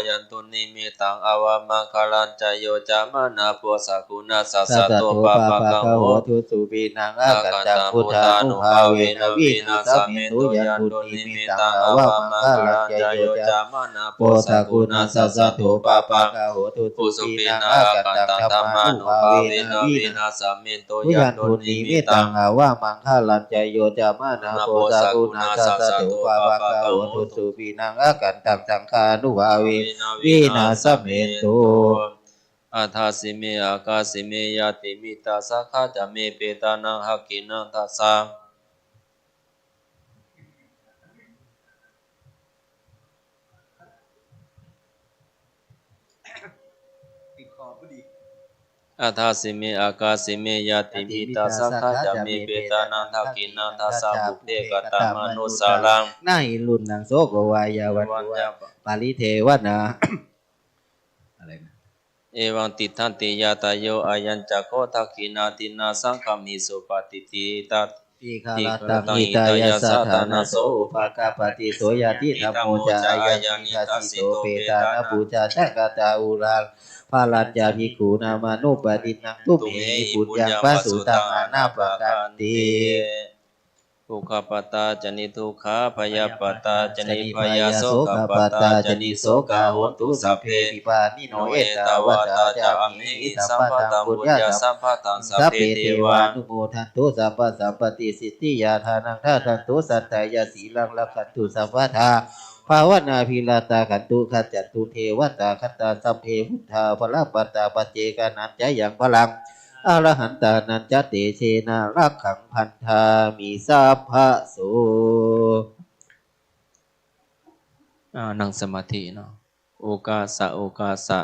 S2: ยันตุนิมิตังอวามังคลัญจโยจามนาโพสกุณาสัส
S1: สั
S2: สะ
S1: ต
S2: โต
S1: โต
S2: ปะ
S1: ปะ
S2: ปะ
S1: ปะ
S2: กัง
S1: กะ
S2: โห
S1: โหทุสุปีนังอากัจจังพุทธานุภาเวนะวินาสเมตุยันตุนิมิตังอวามังคลัญจโยจามนาโพสกุณาสัสสะโตปะปะกะโหทุ
S2: ปุ
S1: สุ
S2: สุ
S1: ปี
S2: ปิ
S1: นัง
S2: นา
S1: อา
S2: กั
S1: กัจ
S2: ต
S1: จัง
S2: ตัง
S1: ธั
S2: ธ
S1: ม
S2: รร
S1: มา
S2: มา
S1: นุ
S2: นุ
S1: ภา
S2: ภา
S1: เว
S2: เว
S1: นะ
S2: นะ
S1: วิ
S2: วิ
S1: นา
S2: นาสเมโต
S1: ทุ
S2: ยั
S1: ยั
S2: น
S1: น
S2: ตุ
S1: ตุ
S2: นิ
S1: นิ
S2: มิ
S1: มิ
S2: ตั
S1: ตั
S2: ง
S1: งอาวามังคลัญจโยจามานาโพสกุณาสัสสะโตปะปะกะโหทุสุปีนังอากัจจังสังฆานุภาเววินาสเมตุ
S2: อาทาสิเมอากาสิเมยาติมิตาสักขะจะเมเปตานังหักขินังทัสสะอาทาสิเมอากาสิเมยาติมิตาสักขะจะเมเปตานังหักขินังทัสสะบุเพกตามนุสารัง
S1: นาหิรุนนังโสโกวายาวันตุวะปาลิเทวนาอะไรนะ
S2: เอวังติทันติยาตาโยอายัญจักโคทักขินาตินาสังฆมิสุปฏิทิตัต
S1: ปีคาลตังอิตายาสัทธานาโสอุปกาปฏิโสยติธรรมโมจายานิทัสสิโตเปตานาปูจาชะกตาอุราภาลัญญาภิกขุนามานุปดินังทุเมหิปุญญังปัสสุตังอานาปกันติ
S2: ทุกขปตาจนิทุกขาพยาปตาจนิพยาโสกปตาจนิโสกาโหตุสัพเพ
S1: ปิปานิโนเอตา
S2: ตา
S1: วั
S2: ว
S1: ต
S2: ตา
S1: ตา
S2: จา
S1: จา
S2: มิ
S1: มิ
S2: อิ
S1: สั
S2: สั
S1: ม
S2: ม
S1: ปะ
S2: ปะ
S1: ตั
S2: ตั
S1: ง
S2: ง
S1: ปุ
S2: ปุ
S1: ญ
S2: ญ
S1: ญา
S2: ญา
S1: สั
S2: สั
S1: ม
S2: มปะตังสัพ
S1: สัพ
S2: เพ
S1: เพ
S2: เท
S1: เท
S2: วาว
S1: า
S2: นุ
S1: นุโมทันตุสัพพะสัมปติสิทธิยาทานังท่าทันตุสัตตายาสีลังลักขันตุสัพพะทาภาวนาภิลาตาขันตุขัจจตุเทวตาขัตตาสัพเพพุทธาพละปัตตาปัจเจกานันจะยังพลังอรหันตานันจะเตเชนารักขังพันธามิสัพพะโส
S2: นั่งสมาธิเนาะโอกาสะโอกาสะ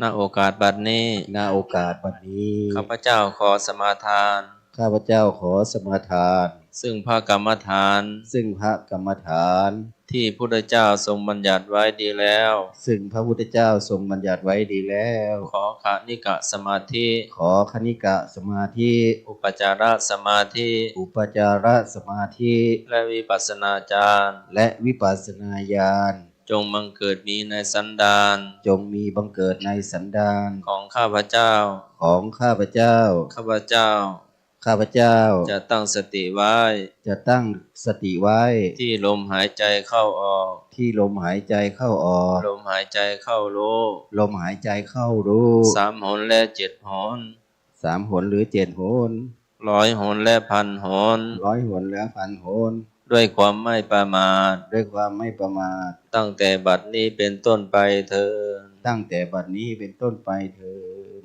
S2: ณโอกาสบัดนี้
S1: ณโอกาสวันนี้
S2: ข้าพเจ้าขอสมาทาน
S1: ข้าพเจ้าขอสมาทาน
S2: ซึ่งพระกรรมฐาน
S1: ซึ่งพระกรรมฐาน
S2: ที่พุทธเจ้าทรงบัญญัติไว้ดีแล้ว
S1: ซึ่งพระพุทธเจ้าทรงบัญญัติไว้ดีแล้ว
S2: ขอขานิกะสมาธิ
S1: ขอคณิกะสมาธิ
S2: อุปจารสมาธิ
S1: อุปจารสมาธิ
S2: และวิปัสสนาญาณ
S1: และวิปัสสนาญาณ
S2: จงบังเกิดมีในสันดาน
S1: จงมีบังเกิดในสันดาน
S2: ของข้าพเจ้า
S1: ของข้าพเจ้า
S2: ข้าพเจ้า
S1: ข้าพเจ้า
S2: จะตั้งสติไว้
S1: จะตั้งสติไว้
S2: ที่ลมหายใจเข้าออก
S1: ที่ลมหายใจเข้าออก
S2: ลมหายใจเข้ารู้
S1: ลมหายใจเข้ารู้
S2: 3 หนและ 7 หน
S1: 3 หนหรือ 7 หน
S2: 100 หนและ 1,000 หน
S1: 100 หนและ 1,000 หน
S2: ด้วยความไม่ประมาท
S1: ด้วยความไม่ประมาท
S2: ตั้งแต่บัดนี้เป็นต้นไปเถิด
S1: ตั้งแต่บัดนี้เป็นต้นไปเถิด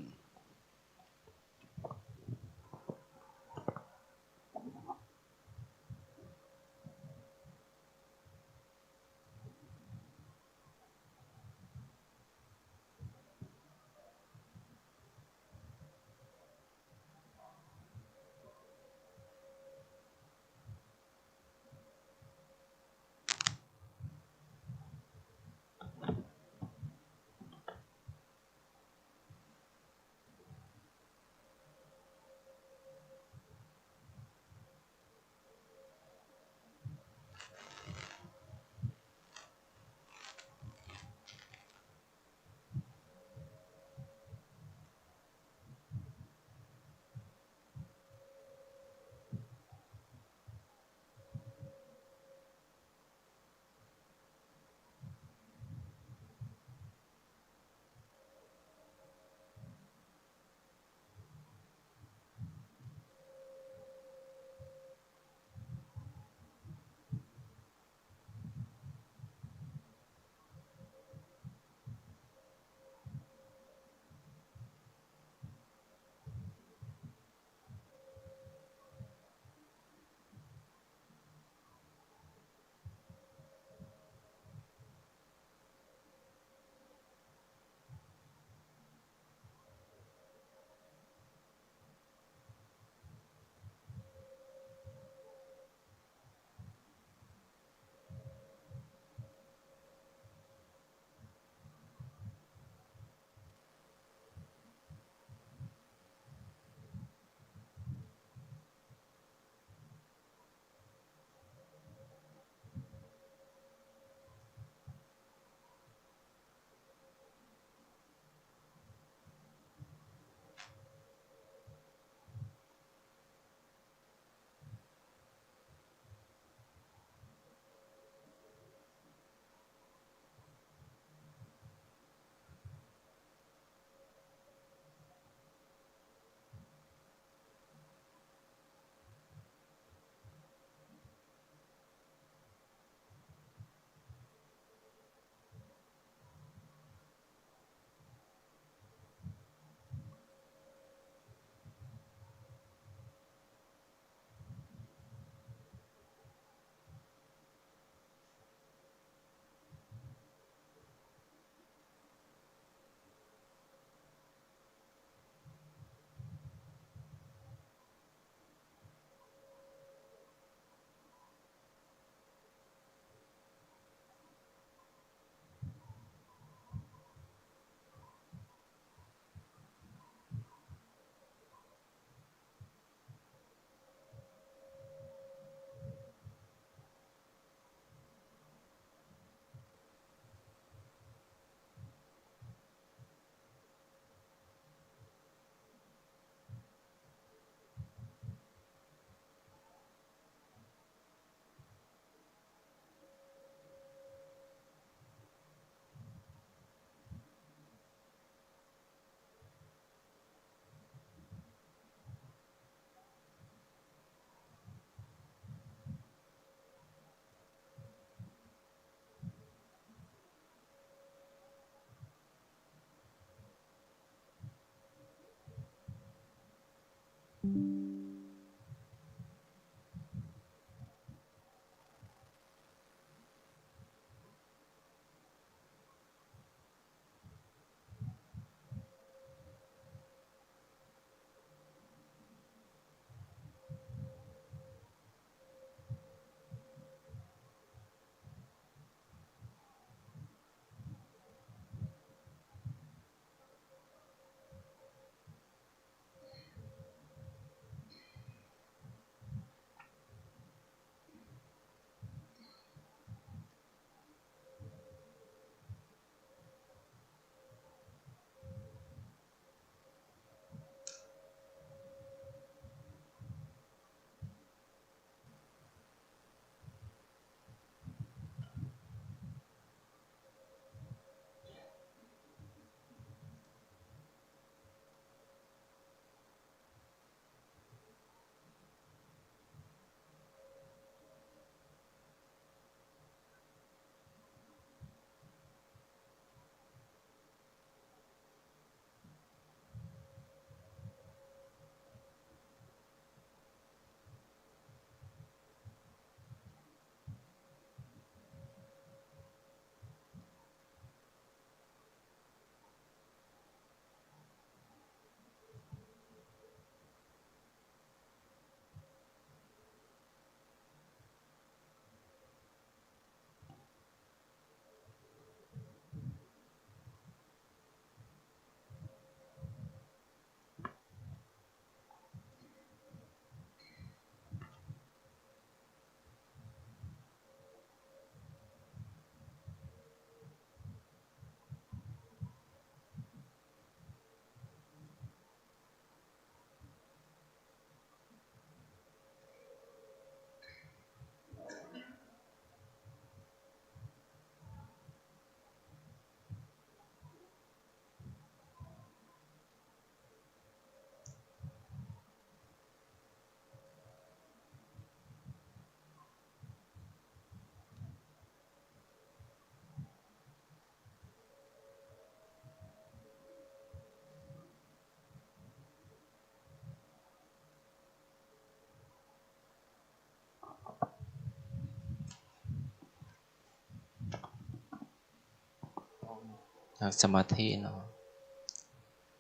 S2: จากสมาธิเนาะ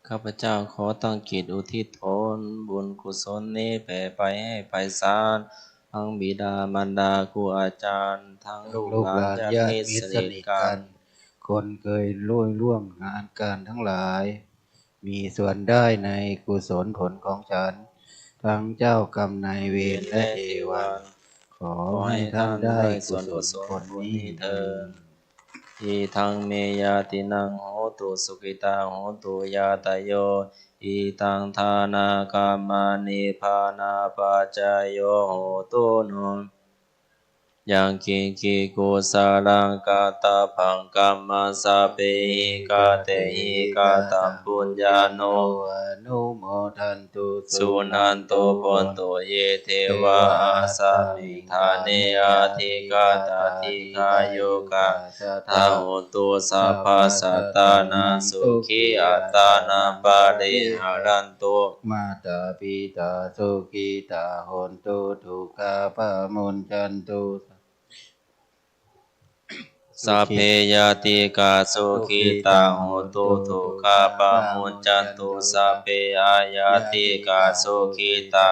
S2: ข้าพเจ้าขอตั้งจิตอุทิศผลบุญกุศลนี้แผ่ไปให้ไพศาลทั้งบิดามารดาครูอาจารย์ทั้งลูกหลานญาติมิตรสนิทกัน
S1: คนเคยร่วมงานการทั้งหลาย มีส่วนได้ในกุศลผลของฉัน ทั้งเจ้ากรรมนายเวรและเทวันขอให้ท่านได้กุศลผลนี้เถิด
S2: อิทังเมยาตินังโหตุสุขิตาโหตุยาตโยอิตังทานากามานิพานาปัจจโยโหตุโนยังกิงกิกุสารังกาตาพังกัมมัสสะเปหิกาเตหิกาตัมปุญญาโน
S1: อนุโมทันตุ
S2: สุนันโตปนโตเยเทวะอาสามิธาเนอาทิกาตาทิกาโยกะทาโหตุสัพพสัตตานาสุขีอัตตานาปาริหารันตุ
S1: มาตาปิตาสุขิตาโหนตุทุกขาปะมุญจันตุ
S2: สัพเพยติกาสุขิตาโหตุทุกขาปะมุญจันตุสัพเพอายติกาสุขิตา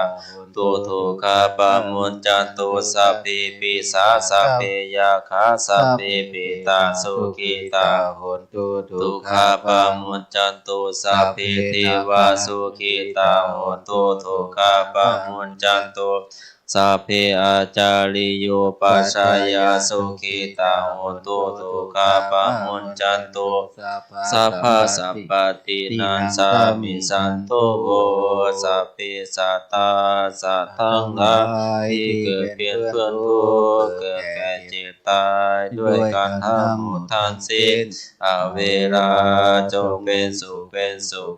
S2: ตุทุกขาปะมุญจันตุสัพเพปิสาสัพเพยาคาสัพเพปิตาสุขิตา
S1: โหนตุ
S2: ทุกขาปะมุญจันตุสัพเพเทวาสุขิตาโหตุทุกขาปะมุญจันตุสัพเพอาจาริโยปัชฌายาสุขิตาโหตุทุกขาปะมุญจันตุสัพพะสัพปตินันสามิสันตุโวสัพเพสัตตาสัตว์ทั้งหลายที่เกิดเป็นเพื่อนทุกข์เกิดแก่เจ็บตายด้วยการทำบุญทานศีลเวลาจงเป็นสุข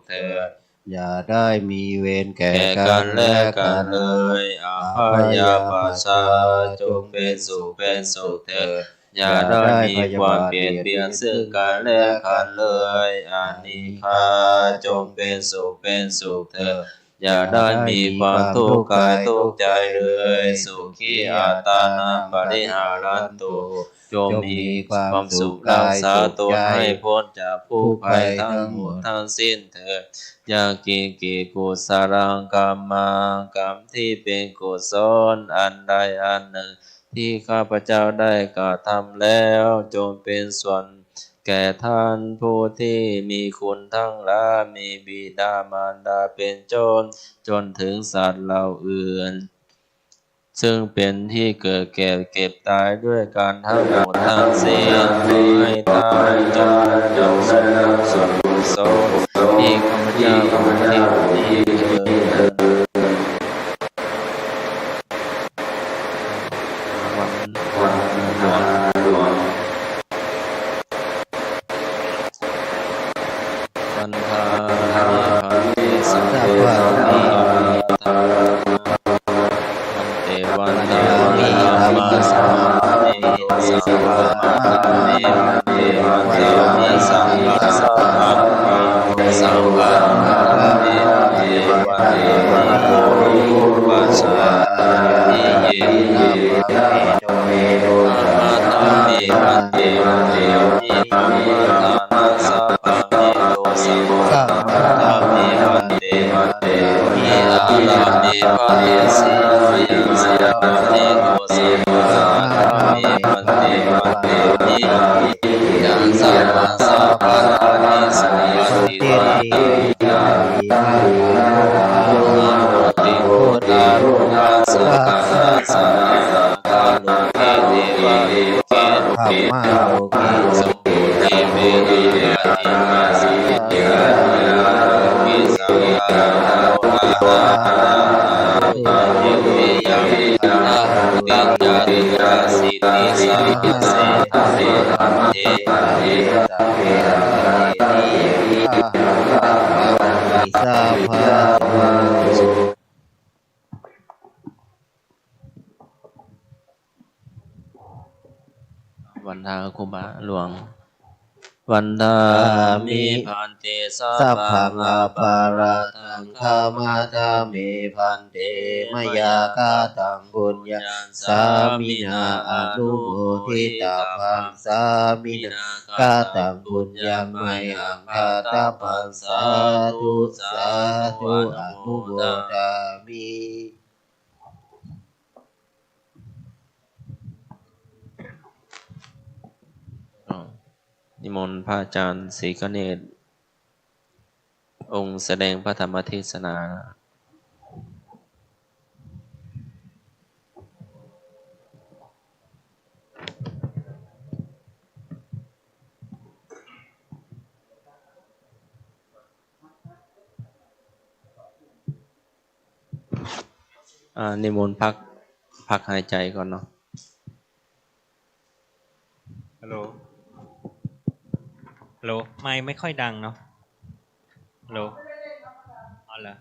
S2: เถิด
S1: อย่าได้มีเวรแก่
S2: กันและกันเลยอาภยาปัสสะจงเป็นสุขเถิดอย่าได้มีความเปลี่ยนเบียนซึ่งกันและกันเลยอานิฆาจงเป็นสุขเถิดอย่าได้มีความทุกข์กายทุกข์ใจเลยสุขีอัตตานังปริหารันตุจงมีความสุขรักษาตนให้พ้นจากทุกข์ภัยทั้งหมดทั้งสิ้นเถิดยากิกุสารังกัมมังกรรมที่เป็นกุศลอันใดอันหนึ่งที่ข้าพเจ้าได้กระทำแล้วจงเป็นส่วนแก่ท่านผู้ที่มีคุณทั้งหลายมีบิดามารดาเป็นจนถึงสัตว์เหล่าอื่นซึ่งเป็นที่เกิดแก่เก็บตายด้วยการทั้งหมดทั้งสิ้นให้ตายจงได้รับส่วนกุศลที่ข้าพเจ้าที่เถิดวันทาพันติสัพเพวันทามิธรรมสามิสัพพะมิวันทามิสัพพะสัพพะสัพพะมิวันทามิปัสสะมิเยจงมีโลกาธามิวันเตมิธรรมทานาสัพพะมิโลสิสัพพะมิวันเตมิอาลามิปะเทสิยังสยามนิโกสิมามิวันเตมิยังสัพพะสัพพะนิสุปฏิทาติโหตารุณาสักกะสังฆาโลเกเทวะโลเกเทโลเกสุปุติเมริยติมาสิเยนะวิสังฆาโลกาหะเยวิยังนะวิญญาติราสิติสังเสทะเทธันเทสัพเพ
S1: สัพพะ
S2: วันทาครูบาหลวง วันทามิพันเตสัพ
S1: สัพ
S2: พั
S1: พั
S2: ง
S1: ง
S2: อา
S1: อา
S2: ปา
S1: ปา
S2: รา
S1: รา
S2: ทั
S1: ทั
S2: ง
S1: ง
S2: ขา
S1: ขา
S2: มา
S1: มา
S2: ทา
S1: ทา
S2: มิ
S1: มิ
S2: พั
S1: พั
S2: น
S1: น
S2: เต
S1: เต
S2: ม
S1: ม
S2: ยาย
S1: า
S2: ากาก
S1: า
S2: ตั
S1: ตั
S2: ง
S1: ง
S2: ปุ
S1: ปุ
S2: ญ
S1: ญ
S2: ญา
S1: ญา
S2: สา
S1: สา
S2: มิ
S1: มิ
S2: นา
S1: นา
S2: อ
S1: อ
S2: นุ
S1: นุ
S2: โม
S1: โม
S2: ทิ
S1: ทิ
S2: ตา
S1: ตา
S2: พั
S1: พั
S2: ง
S1: ง
S2: สา
S1: สา
S2: มิ
S1: มิ
S2: นา
S1: นา
S2: กาก ตั
S1: ตั
S2: ง
S1: ง
S2: ปุ
S1: ปุ
S2: ญ
S1: ญ
S2: ญา
S1: ญา
S2: ไม
S1: ไม
S2: หั
S1: หั
S2: ง
S1: ง
S2: คา
S1: คา
S2: ตา
S1: ตา
S2: ปั
S1: ปั
S2: ง
S1: ง
S2: สา
S1: สา
S2: ธุ
S1: ธุ
S2: สา
S1: สา
S2: ธุ
S1: ธุ
S2: อ
S1: อ
S2: นุโม
S1: นุโม
S2: ทา
S1: ทามิ
S2: นิมนต์พระอาจารย์ศรีกเนศองค์แสดงพระธรรมเทศนา นิมนต์พักหายใจก่อนเนาะ
S3: ฮัลโหล ฮัลโหล ไม่ค่อยดังเนาะ ฮัลโหลอ๋อเหรอ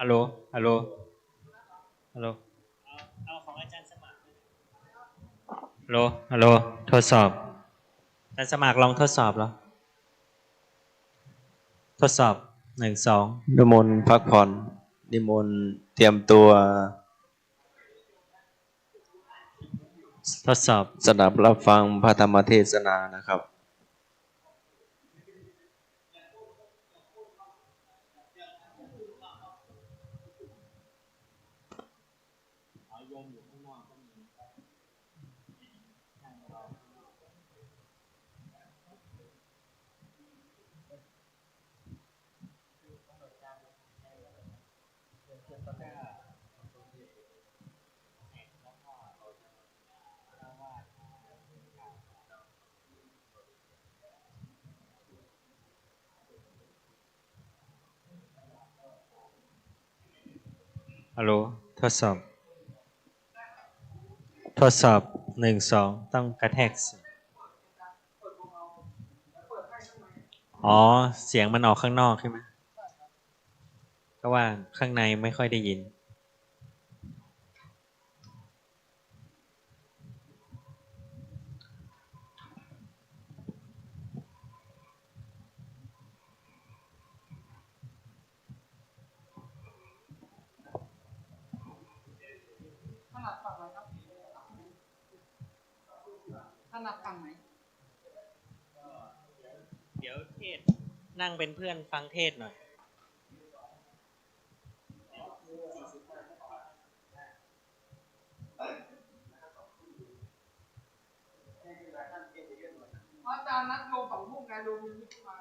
S3: ฮัลโหล ฮัลโหล ฮัลโหล เอาของอาจารย์สมัคร ฮัลโหล ฮัลโหล ทดสอบ อาจารย์สมัครลองทดสอบแล้ว ทดสอบ 1 2
S2: นิมนต์พักผ่อน นิมนต์เตรียมตัว
S3: ทดสอบ
S2: สดับรับฟังพระธรรมเทศนานะครับ
S3: ฮัลโหล ทดสอบ ทดสอบ 1 2 ต้องกระแทกเสียงอ๋อ เสียงมันออกข้างนอกใช่ไหมก็ว่าข้างในไม่ค่อยได้ยิน
S4: ถนัดฝั่งไหนครับถนัดฝั่งไหน
S3: เดี๋ยวเทศนั่งเป็นเพื่อนฟังเทศหน่อย
S4: อาจารย์นัดโยม2 ทุ่มไงโยมมีขึ้นมา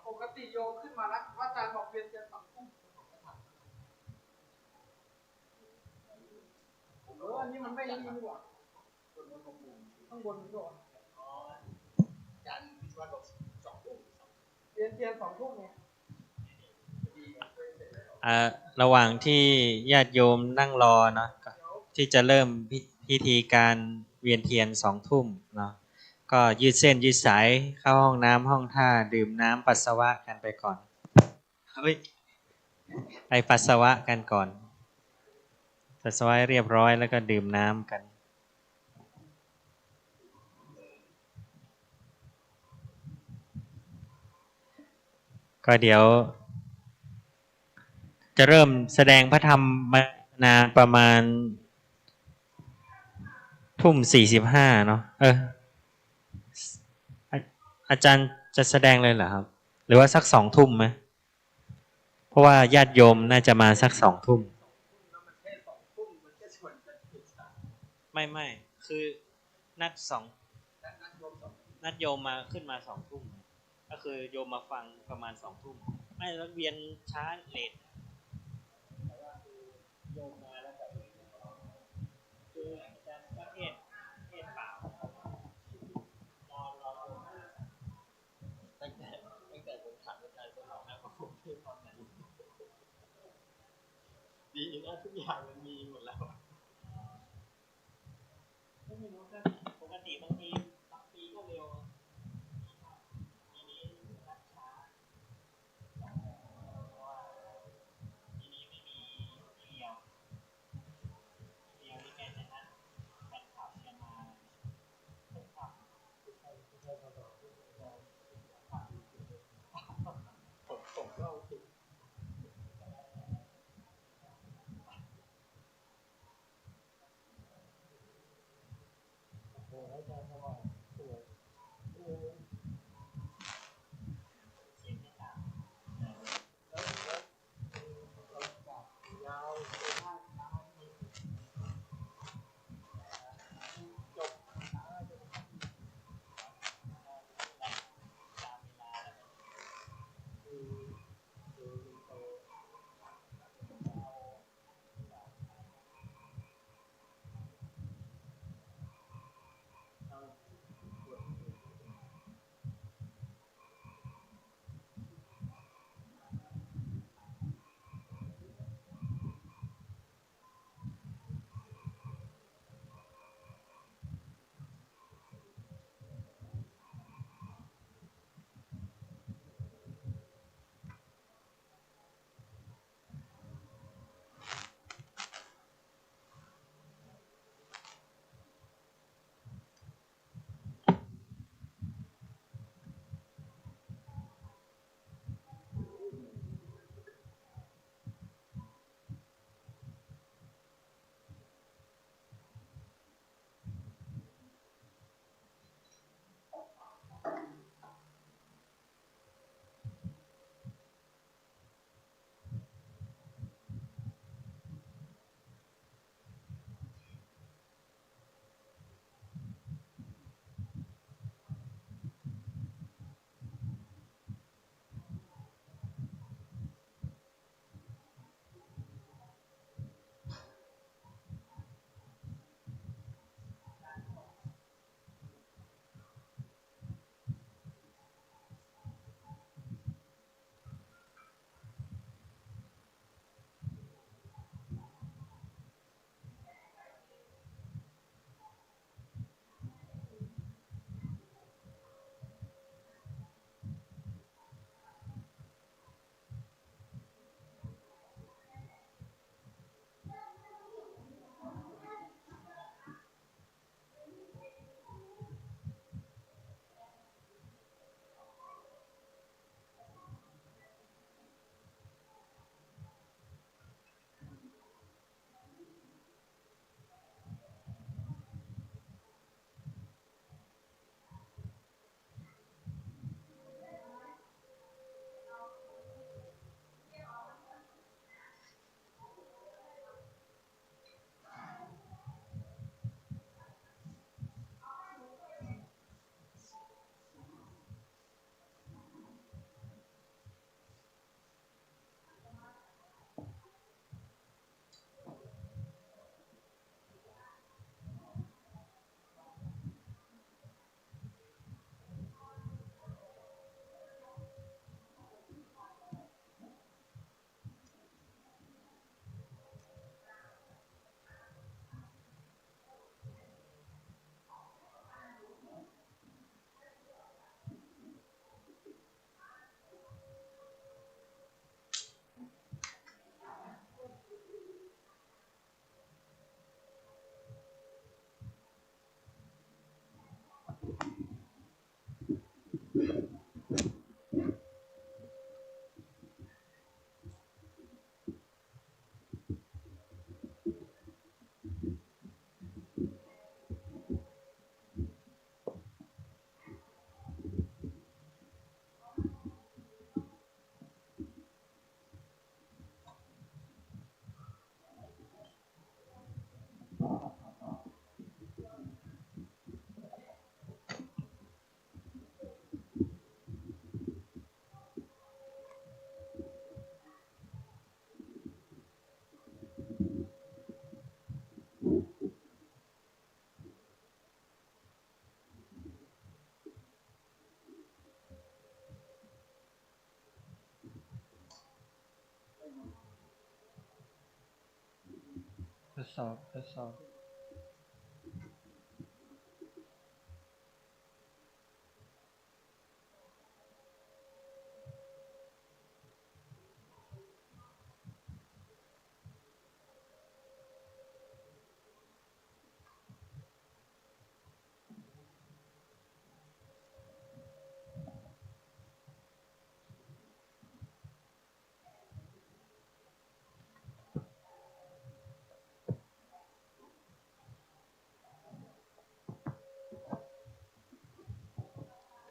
S4: ปกติโยมขึ้นมานัดอาจารย์บอกเรียน2 ทุ่มอันนี้มันไม่ได้ยินหรอกข้างบนนี่ก่อนอาจารย์วิศวะบอก2 ทุ่มเรียน2 ทุ่มไง
S3: ระหว่างที่ญาติโยมนั่งรอเนาะที่จะเริ่มพิธีการเวียนเทียน2 ทุ่มเนาะก็ยืดเส้นยืดสายเข้าห้องน้ำห้องท่าดื่มน้ำปัสสาวะกันไปก่อนเฮ้ย ไปปัสสาวะกันก่อนปัสสาวะให้เรียบร้อยแล้วก็ดื่มน้ำกัน ก็เดี๋ยวจะเริ่มแสดงพระธรรมนาประมาณ19:45เนาะอาจารย์จะแสดงเลยเหรอครับหรือว่าสัก20:00ไหมเพราะว่าญาติโยมน่าจะมาสัก20:00ไม่คือนัดนัดโยมมาขึ้นมา20:00ก็คือโยมมาฟังประมาณ20:00ไม่แล้วเวียนช้าเลทแต่ว่าคือโยมมาแล้วแบบคืออาจารย์ก็เทศเปล่ารอตั้งแต่ผมถามอาจารย์สนองนะว่าผมเทศตอนไหนดีนะทุกอย่างมันมีหมดแล้วไม่รู้ก็ปกติบางปีก็เร็วปีนี้นัดช้าเพราะว่าปีนี้ไม่มีเรียวนี่แกจะนัดแฟนคลับจะมาแฟนคลับผมก็โอ้อาจารย์สว่างสวยเสียงไม่ต่างยาวจบตามเวลาแล้วคือโต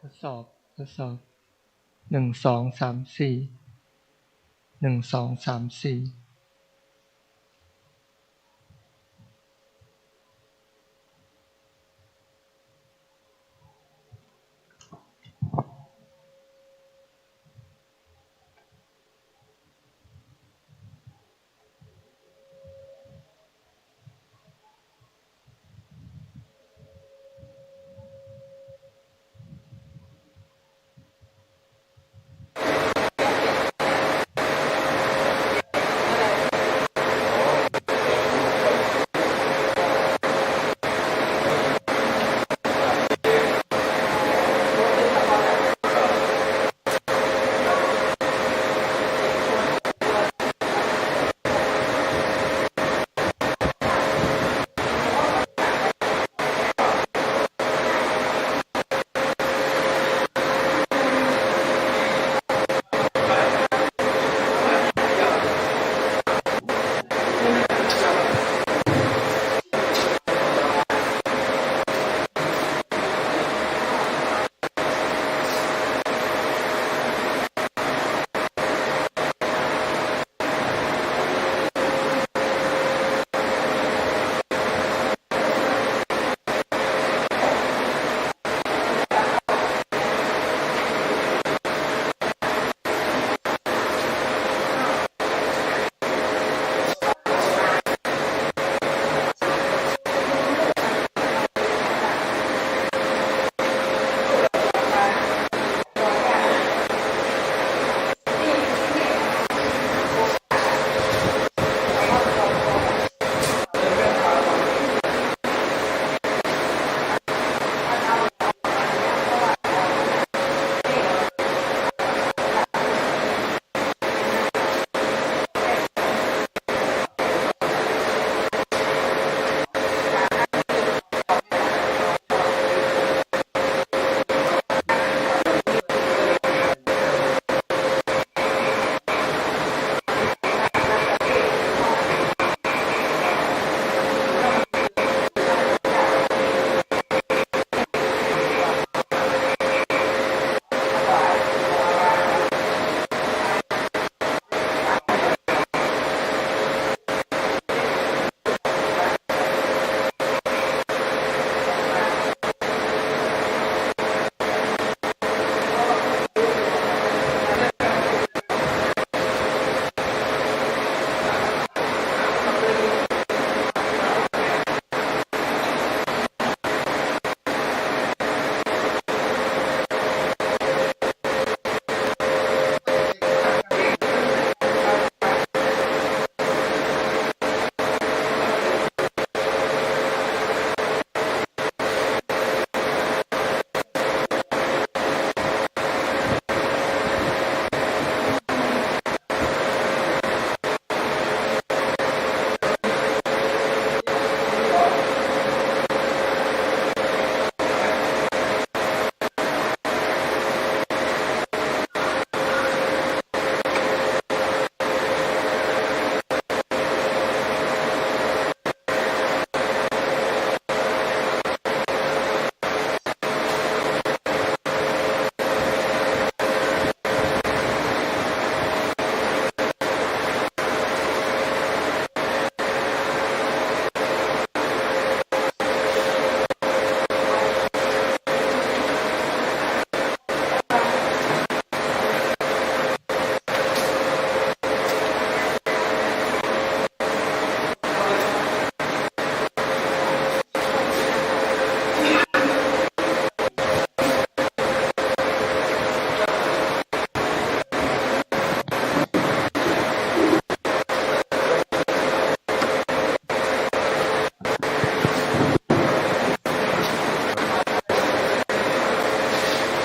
S5: ทดสอบทดสอบ12341234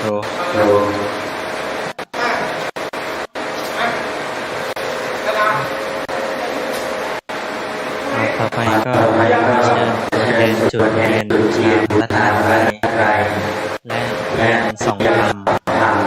S3: โร
S4: โล
S3: ต่อไปก็เชิญแสดงจุดเรียนบูชาพระธรรมและเรียนสองธรรม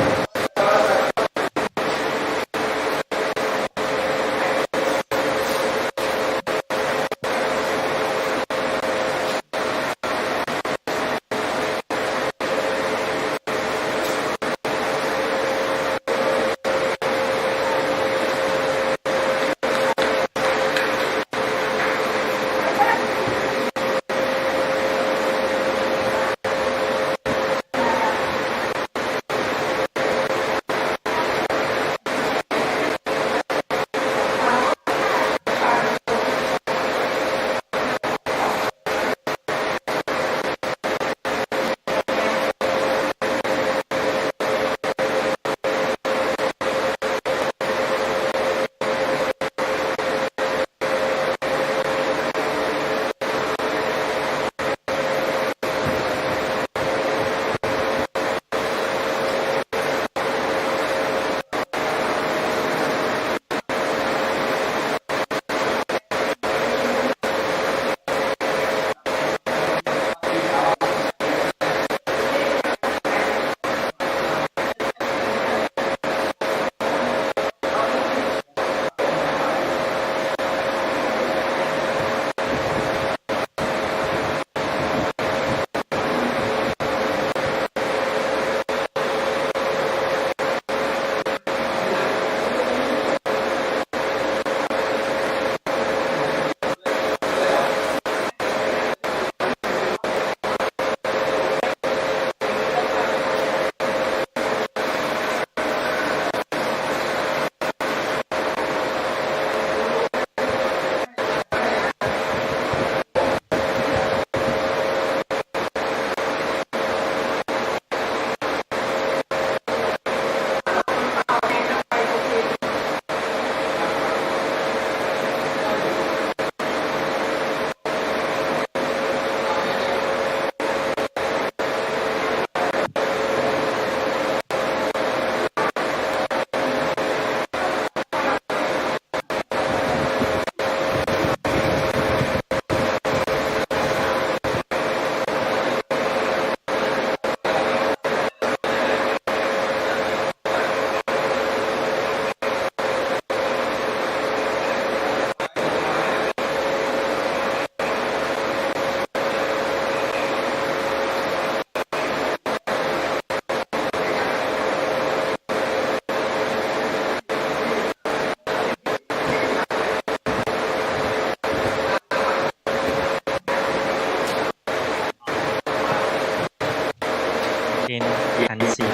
S3: เกณฑ์ขันธ์สี่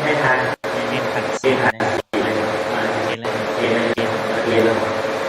S3: ไม่ทันเกณฑ์ขันธ์สี่นะเกณฑ์อะไร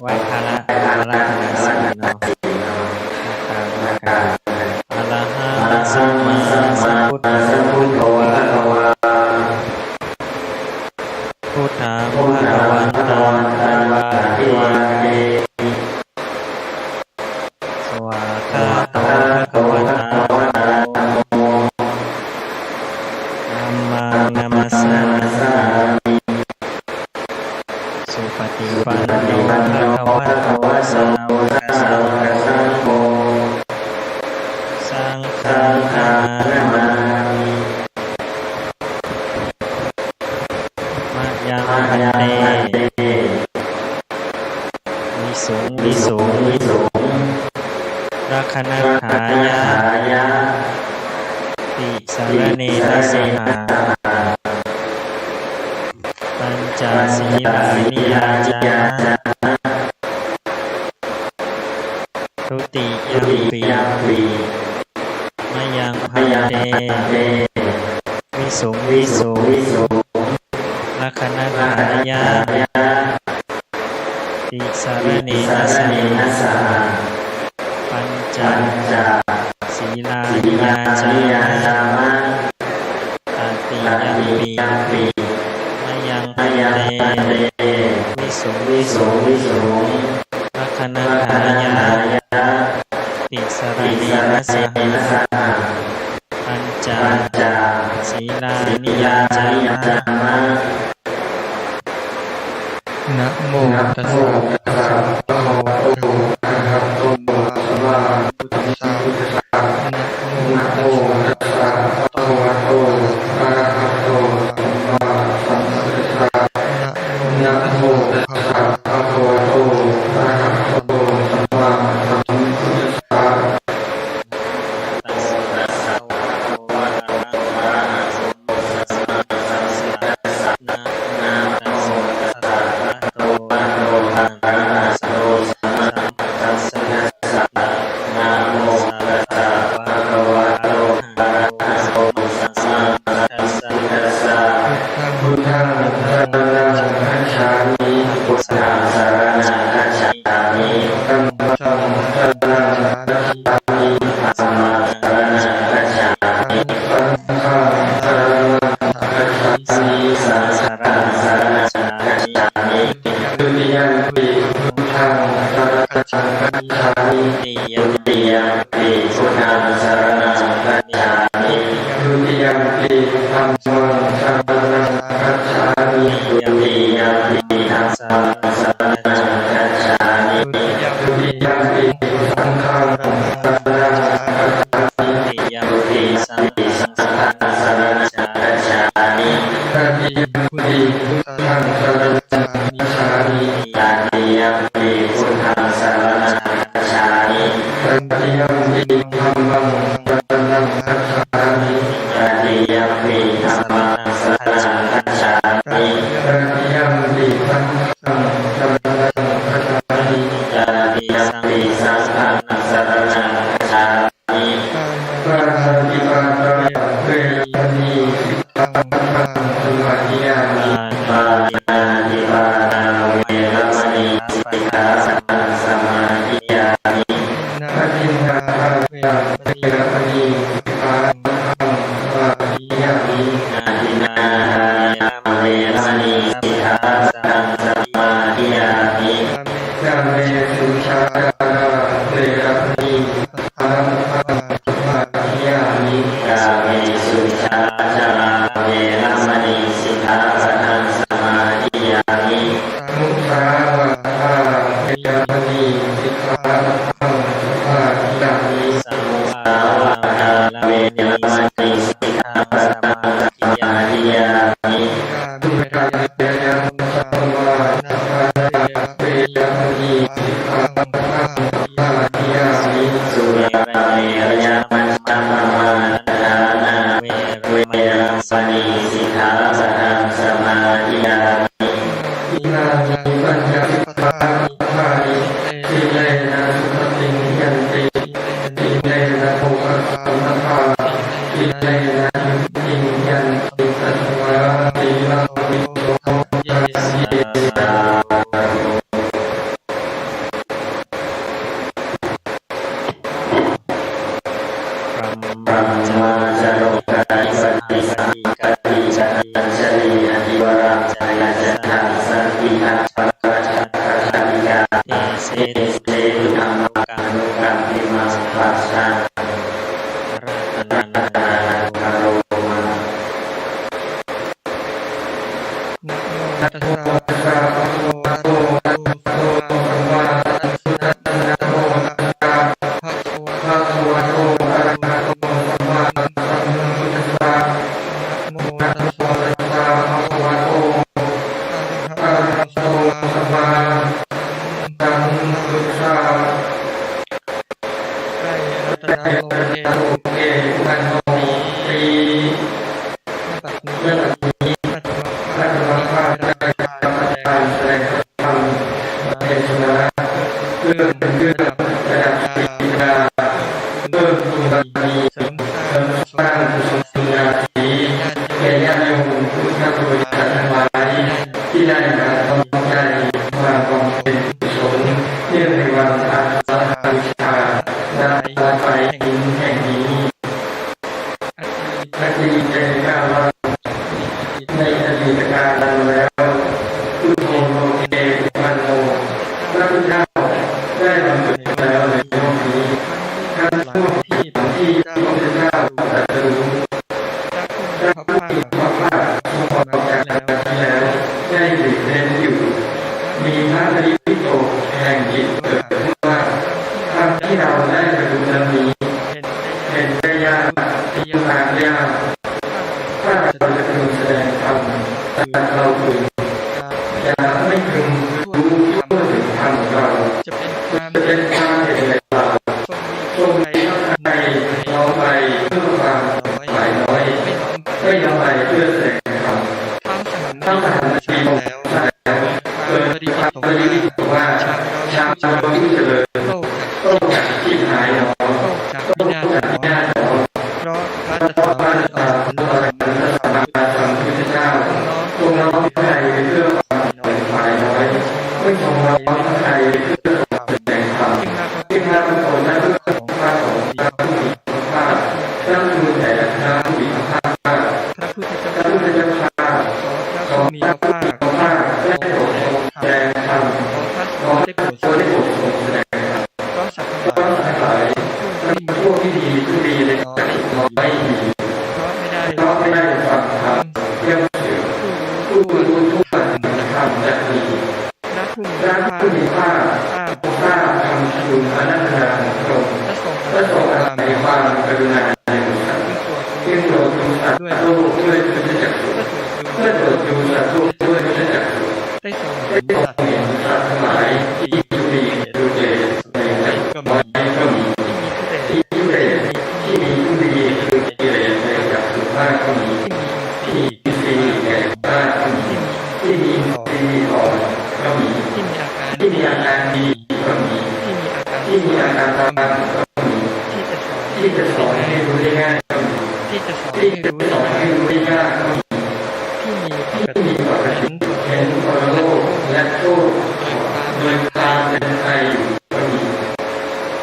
S3: ไหว้พระละพระราชนาสีเนาะอะระหังสัมมาสัมพุทธัสสะพุทโธพุทธังภะคะวันตังอะระหะโตสวากขาโตภะคะวะตาธัมมังนัมสสามิสุปฏิปันโนภะคะวะโตสาวกสังโฆสังฆังนามามิ ภิกษุรักขณทายะติสารเนนะสหาปัญจศีลานิยาจามะทุติยัมปีมะยังพันเตวิสุงลักขณทายะติสารเนนะสหาปัญจศีลานิยาจามะตติยัมปีมะยังพันเตวิสุงลักขณทายะติสารเนนะสหาปัญจศีลานิยาจามะนะโมตัสสะภะคะวะโตอะระหะโตสัมมาสัมพุทธัสสะนะโมตัสสะภะคะวะโตอะระหะโตสัมมาสัมพุทธัสสะนะโมตัสสะภะคะวะโตอะระหะโตสัมมาสัมพุทธัสสะ
S5: เกวันโนตีเมื่อบัดนี้พระธรรมภาพได้การแสดงธรรมเป็นชนะเพื่อระดับปัญญาเพิ่มบุญบารมีเสริมสร้างกุศลปัญญาสีแก่ญาติโยมผู้ทำบริจาคทั้งหลายที่ได้มาทำใจมาบำเพ็ญกุศลเนื่องในวันอาสาฬหบูชาได้ไปแห่งนี้อาทิตย์ได้กล่าวว่าในอดีตการแล้วพุทโธโลเกวันโนพระพุทธเจ้าได้บำเพ็ญแล้วในโลกนี้ทั้งช่วงที่พระพุทธเจ้าตรัสรู้พระภาคทรงบอกจากแล้วได้หลีกเล่นอยู่มีพระปริปิโตแห่งจิตเกิดขึ้นว่าทำที่เราได้บรรลุนั้นนี้เป็นได้ยากทางยากถ้าเราจะพึงแสดงธรรมแต่เราพึงจะไม่พึงรู้ทั่วถึงธรรมเราจะเป็นความเห็นในเราทรงมีใครน้อมไปเพื่อความหมายน้อยไม่น้อมไปเพื่อแสดงธรรมทั้งสถานที่แล้วเกิดปฏิภาณว่าชาวผู้เจริญโลกจากที่หายหนอโลกจากวินาศหนอเพราะพระตถาคตสัมมาสัมพุทธเจ้าทรงน้อมใจเพื่อความเป็นฝ่ายน้อยไม่ทรงน้อมใจเพื่อความแสดงธรรมที่พระพุทธองค์นั้นเพื่อของพระองค์พระผู้มีพระภาคพระผู้แต่พระผู้มีพระภาคพระพุทธเจ้าขอมีพระภาคได้โปรดทรงแสดงธรรมขอได้โปรดทรงแสดงธรรมก็สักทั้งหลายพวกที่ดีเลยจะน้อยดีเพราะไม่ได้ฟังธรรมเรื่องเสือผู้รู้ทุกข์ธรรมจะมีพระผู้มีพระภาคทำชุมอนันตนาของพระองค์และทรงในความกรุณาในบุตรที่โปรดดูสัตว์โลกด้วยพุทธจักสุเพื่อโปรดดูสัตว์โลกด้วยพุทธจักสุได้ทรงเห็นสัตว์ทั้งหลายที่ดูดีดูเด่นในใจก็มีที่ยุเรศที่มีผู้ดีคือกิเลสในจักสุภาพก็มีที่มีสีแก่บ้านก็มีที่มีสีอ่อนก็มีที่มีอาการดีก็มีที่มีอาการตามก็มีที่จะสอนให้รู้ได้ง่ายก็มีที่จะสอนให้รู้ได้ยากก็มีที่มีปกติเห็นปรโลกและโทษโดยความเป็นไทยก็มี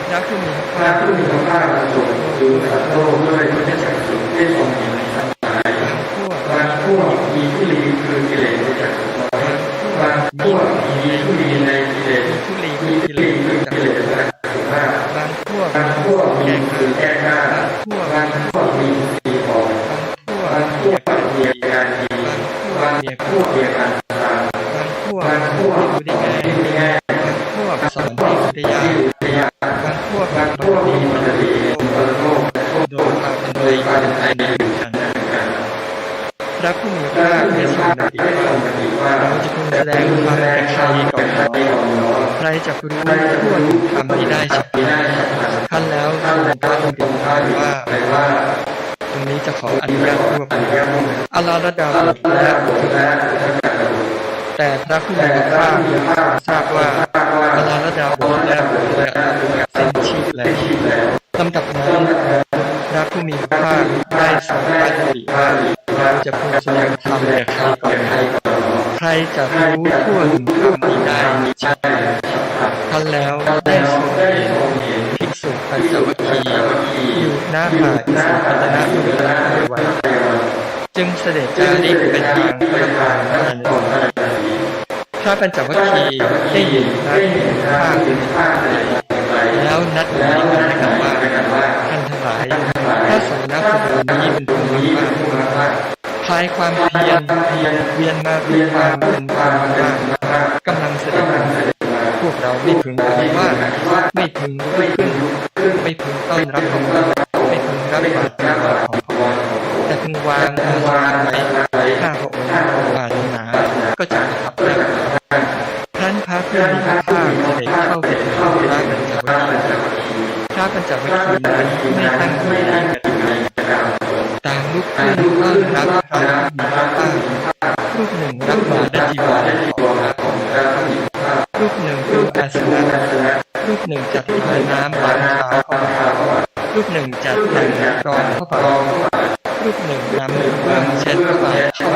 S5: พระผู้มีพระภาคทรงดูสัตว์โลกด้วยพุทธจักสุได้ทรงเห็นสัตว์หลายบางพวกมีทุลีคือกิเลสในจักสุน้อยบางพวกมีทุลีในกิเลสมีทุลีคือกิเลสในจักสุมากบางพวกมีคือแก้หน้าบางพวกมีสีอ่อนบางพวกมีอาการดีบางพวกมีอาการต่างบางพวกรู้ได้ง่ายบางพวกสอนที่รู้ได้ยากบางพวกมีปกติบางพวกโดยความเป็นไทยอยู่ฉันนั้นพระผู้มีพระภาคได้ทรงดำริว่าเราจะพึงแสดงธรรมแก่ใครก่อนใครจะรู้ทั่วถึงธรรมที่ได้ฉับพลันขั้นแล้วทรงพระองค์ตรัสว่าตรงนี้จะขออนุญาตรวบอัลลอฮฺระดาและแต่พระผู้มีพระภาคทราบว่าอัลลอฮฺระดาและสิ้นชีพแล้วลำดับนั้นพระผู้มีพระภาคได้ทรงพระดำริว่าเราจะพึงแสดงธรรมแก่ใครก่อนใครจะรู้ทั่วถึงธรรมนี้ได้ฉับท่านแล้วได้ทรงเห็นภิกษุปัญจวัคคีย์อยู่หน้าป่าอิสิปตนอุทยานในวันจึงเสด็จจาริกไปทางพระทางพระนครพระปัญจวัคคีย์ได้เห็นพระผู้มีพระภาคแล้วนัดหมายกันว่าท่านทั้งหลายพระสมณะโคดมนี้เป็นผู้มีมากพายความเพียรเวียนมาเวียนมาเป็นความว่ากำลังเสด็จพวกเราไม่พึงว่าไม่พึงขึ้นไม่พึงต้อนรับของไม่พึงรับบาตรของพระแต่พึงวางไว้ข้าพระองค์ปรารถนาก็จะขับได้ท่านพระผู้มีพระภาคเสด็จเข้าไปถึงพระปัญจวัคคีย์
S6: พระปัญจวัคคีย์นั้นไม่ตั้งอยู่ในกติกาต่างลุกขึ้นต้อนรับพระมีพระภาครูปหนึ่งรับบาตรจีวรของพระรูปหนึ่งปูอาสนะรูปหนึ่งจัดถ้วยน้ำล้างเท้าเข้ามารูปหนึ่งจัดแต่งกรอนเข้าไปรูปหนึ่งนำเครื่องเช็ดเข้าไปเข้า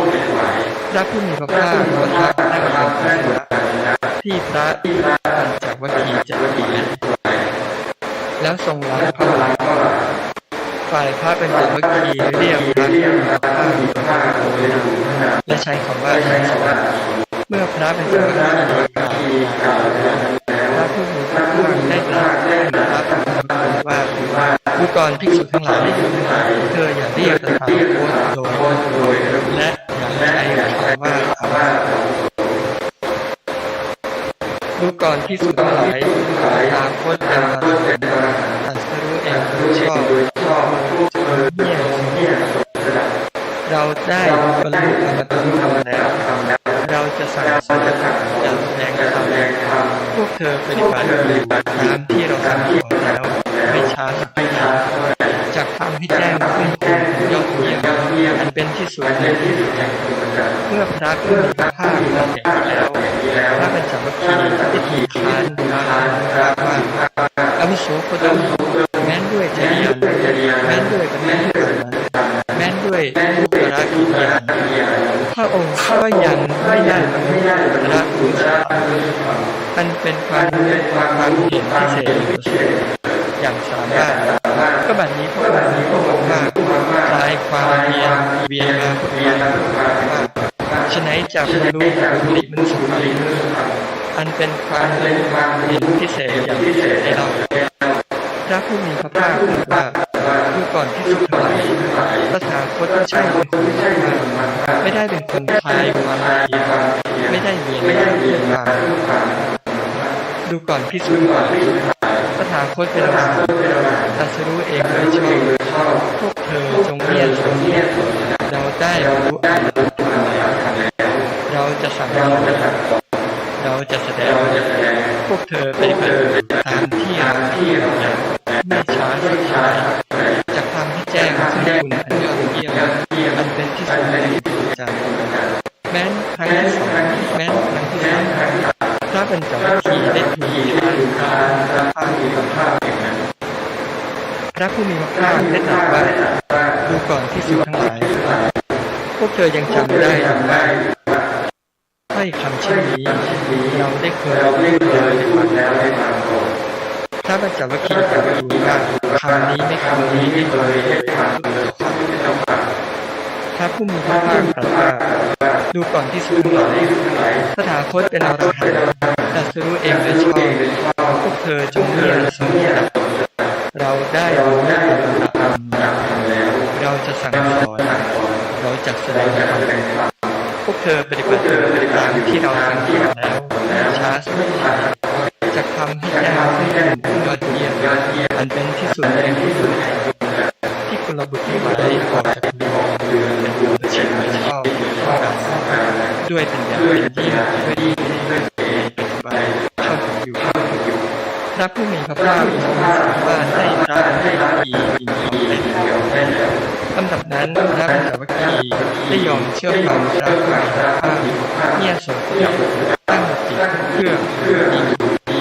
S6: ไปถวายพระผู้มีพระภาคประทับนั่งบนอาสนะที่พระปัญจวัคคีย์จัดไว้แล้วทรงรับพระบาตรฝ่ายพระปัญจวัคคีย์เรียกพระผู้มีพระภาคและใช้คำว่าเมื่อพระปัญจวัคคีย์กล่าวพระผู้มีพระภาคได้ตรัสแก่พระปัญจวัคคีย์ว่าดูก่อนภิกษุทั้งหลายเธออย่าเรียกตถาคตโดยและอย่าใช้คำว่าดูก่อนภิกษุทั้งหลายตถาคตเป็นอรหันต์ตรัสรู้เองโดยชอบเนี่ยเราได้บรรลุอมตะธรรมแล้วเราจะสั่งสอนจะแสดงธรรมพวกเธอปฏิบัติตามที่เราสั่งสอนแล้วไม่ช้าจากทำให้แจ้งขึ้นยอดเยี่ยมอันเป็นที่สุดเมื่อพระผู้มีพระภาคตรัสอย่างนี้แล้วพระปัญจวัคคีย์ได้ถีบคานพระว่าอาวุโสโคดมแม้นด้วยจริยานแม้นด้วยปฏิบัติแม้นด้วยอุปรากิยานพระองค์ก็ยังไม่ได้บรรลุพระพุทธอันเป็นความเห็นพิเศษอย่างสามารถก็บัดนี้พระองค์มีพระภาคคลายความเวียนมาพุทธว่าฉะนั้นจากบรรลุปุริมนุสธรรมอันเป็นความเห็นพิเศษอย่างพิเศษในเราพระผู้มีพระภาคตรัสว่าดูก่อนที่สุดทั้งหลายตถาคตไม่ใช่เป็นคนไม่ได้เป็นคนคลายความเพียรไม่ได้เวียนมาดูก่อนพิสูจน์ตถาคตเป็นอรหันต์ตรัสรู้เองโดยชอบพวกเธอจงเงียบสงบเราได้รู้อรหันต์แล้วเราจะสั่งสอนเราจะแสดงพวกเธอปฏิบัติตามที่เราอยากไม่ช้าจะทำให้แจ้งซึ่งคุณอันยอดเยี่ยมอันเป็นที่สุดในใจแม้นครั้งที่สองแม้นครั้งที่สามพระปัญจวัคคีย์ได้ทูลถามพระผู้มีพระภาคอย่างนั้นพระผู้มีพระภาคได้ตรัสว่าดูก่อนที่สุดทั้งหลายพวกเธอยังจำได้หรือไม่ถ้อยคำเช่นนี้เราได้เคยพูดแล้วในวันแล้วในบางก่อนพระปัญจวัคคีย์กล่าวว่าคำนี้ไม่เคยได้ฟังเลยพระผู้มีพระภาคตรัสว่าดูก่อนที่สุดทั้งหลายตถาคตเป็นอรหันต์ตรัสรู้เองโดยชอบพวกเธอจงเงียบสงบเราได้รู้ธรรมแล้วเราจะสั่งสอนเราจะแสดงธรรมพวกเธอปฏิบัติตามที่เราสั่งสอนแล้วช้าสักทีจะทำให้แจ้งขึ้นยอดเยี่ยมอันเป็นที่สุดในที่สุดที่กุลบุตรทั้งหลายออกจากเรือนเป็นบุตรชินไม่ชอบด้วยปัญญาเป็นเยี่ยมด้วยดีด้วยปฏิบัติเข้าถึงอยู่พระผู้มีพระภาคทรงสามารถให้พระปัญจวัคคีย์ยินยอมได้แล้วลำดับนั้นพระปัญจวัคคีย์ได้ยอมเชื่อฟังพระผู้มีพระภาคเงี่ยสงบตั้งจิตเพื่อดี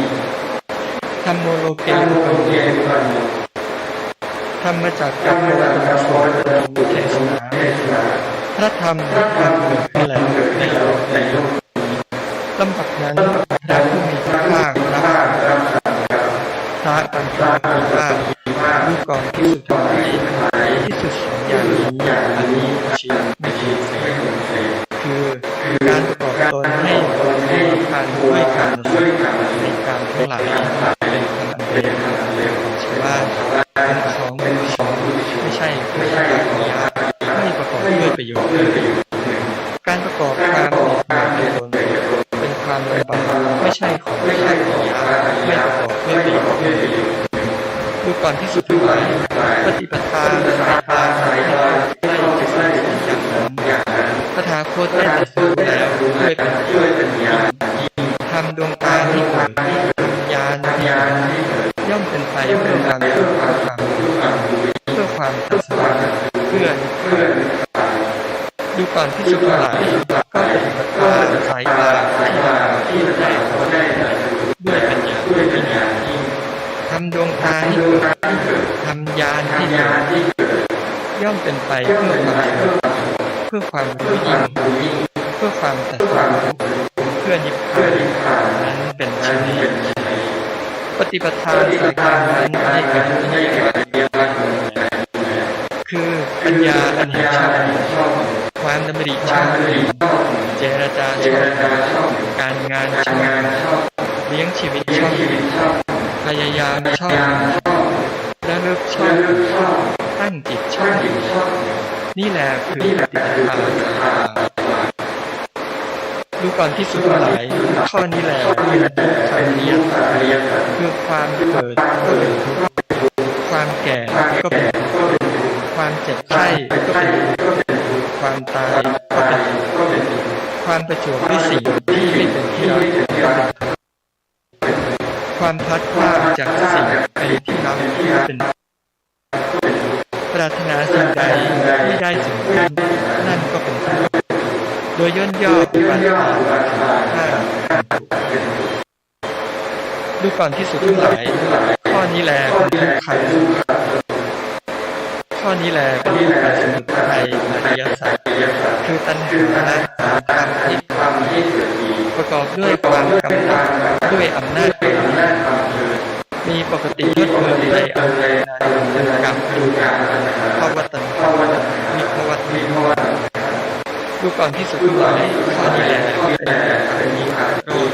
S6: ธรรมโมโลเกมุปโมธรรมจากกัมโมตุโสตุเทศนาพระธรรมเกิดขึ้นแล้วในโลกลำดับนั้นพระผู้มีพระภาครับพระปัญจวัคคีย์ว่าดูก่อนที่สุดทั้งหลายที่สุดสองอย่างนี้ชี้ไม่ชี้คือการประกอบตนให้การด้วยการในการทั้งหลายเป็นธรรมอันเป็นชาวบ้านเป็นของไม่ใช่การขยายไม่ประกอบด้วยประโยชน์การประกอบความเป็นตนเป็นความลำบากไม่ใช่ของยากไม่ประกอบด้วยประโยชน์ดูก่อนที่สุดทั้งหลายปฏิปทาสายทางได้จะสร้างอย่างนั้นพระถาคตได้ตรัสรู้แล้วด้วยปัญญาทำดวงตาที่เกิดญาณย่อมเป็นไป ความตรัสรู้เพื่อนิพพานดูก่อนภิกษุทั้งหลายก็ปฏิบัติตามสายตาที่ได้ด้วยปัญญาทำดวงตาให้เกิดทำญาณให้เกิดย่อมเป็นไปเพื่อความรู้ยิ่งเพื่อความตรัสรู้เพื่อนิพพานนั้นเป็นเช่นนี้ปฏิปทาสายกลางนั้นให้เกิดคือปัญญาอันเห็นชอบความดำริชอบเจรจาชอบการงานชอบเลี้ยงชีวิตชอบพยายามชอบระลึกชอบตั้งจิตชอบนี่แหละคือปฏิปทาดูก่อนภิกษุทั้งหลายข้อนี้แหละคือทุกขอริยสัจคือความเกิดก็เป็นทุกข์ความแก่ก็เป็นทุกข์ความเจ็บไข้ก็เป็นทุกข์ความตายก็เป็นทุกข์ความประจวบด้วยสิ่งที่ไม่เป็นที่รักก็เป็นทุกข์ความพลัดพรากจากสิ่งที่รักก็เป็นทุกข์ปรารถนาสิ่งใดไม่ได้สิ่งนั้นนั่นก็เป็นทุกข์โดยย่นย่อปฏิบัติดูก่อนที่สุดทั้งหลายข้อนี้แลเป็นทุกขันข้อนี้แลเป็นทุกขันสมุทัยอริยสัจคือตัณหาและความที่ประกอบด้วยความกำหนัดด้วยอำนาจมีปกติยศเกินในอำนาจกรรมดูภาวตัณหามีภวัตมีดูก่อนที่สุดหลายข้อนี้แหละเป็นมีโรค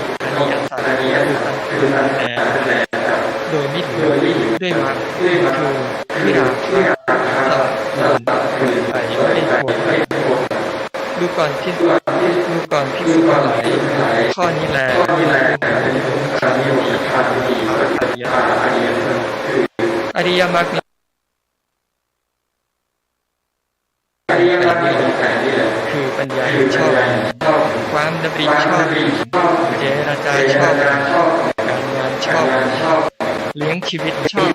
S6: อริยสัจคือตัณหาโดยมิตรด้วยมรรคคือวิราคะตัดคืนไปไม่ควรดูก่อนที่สุดหลายข้อนี้แหละเป็นขันธ์อริยมรรคคือปัญญาชอบความดำริชอบเจรจาชอบการงานชอบเลี้ยงชีวิตชอบ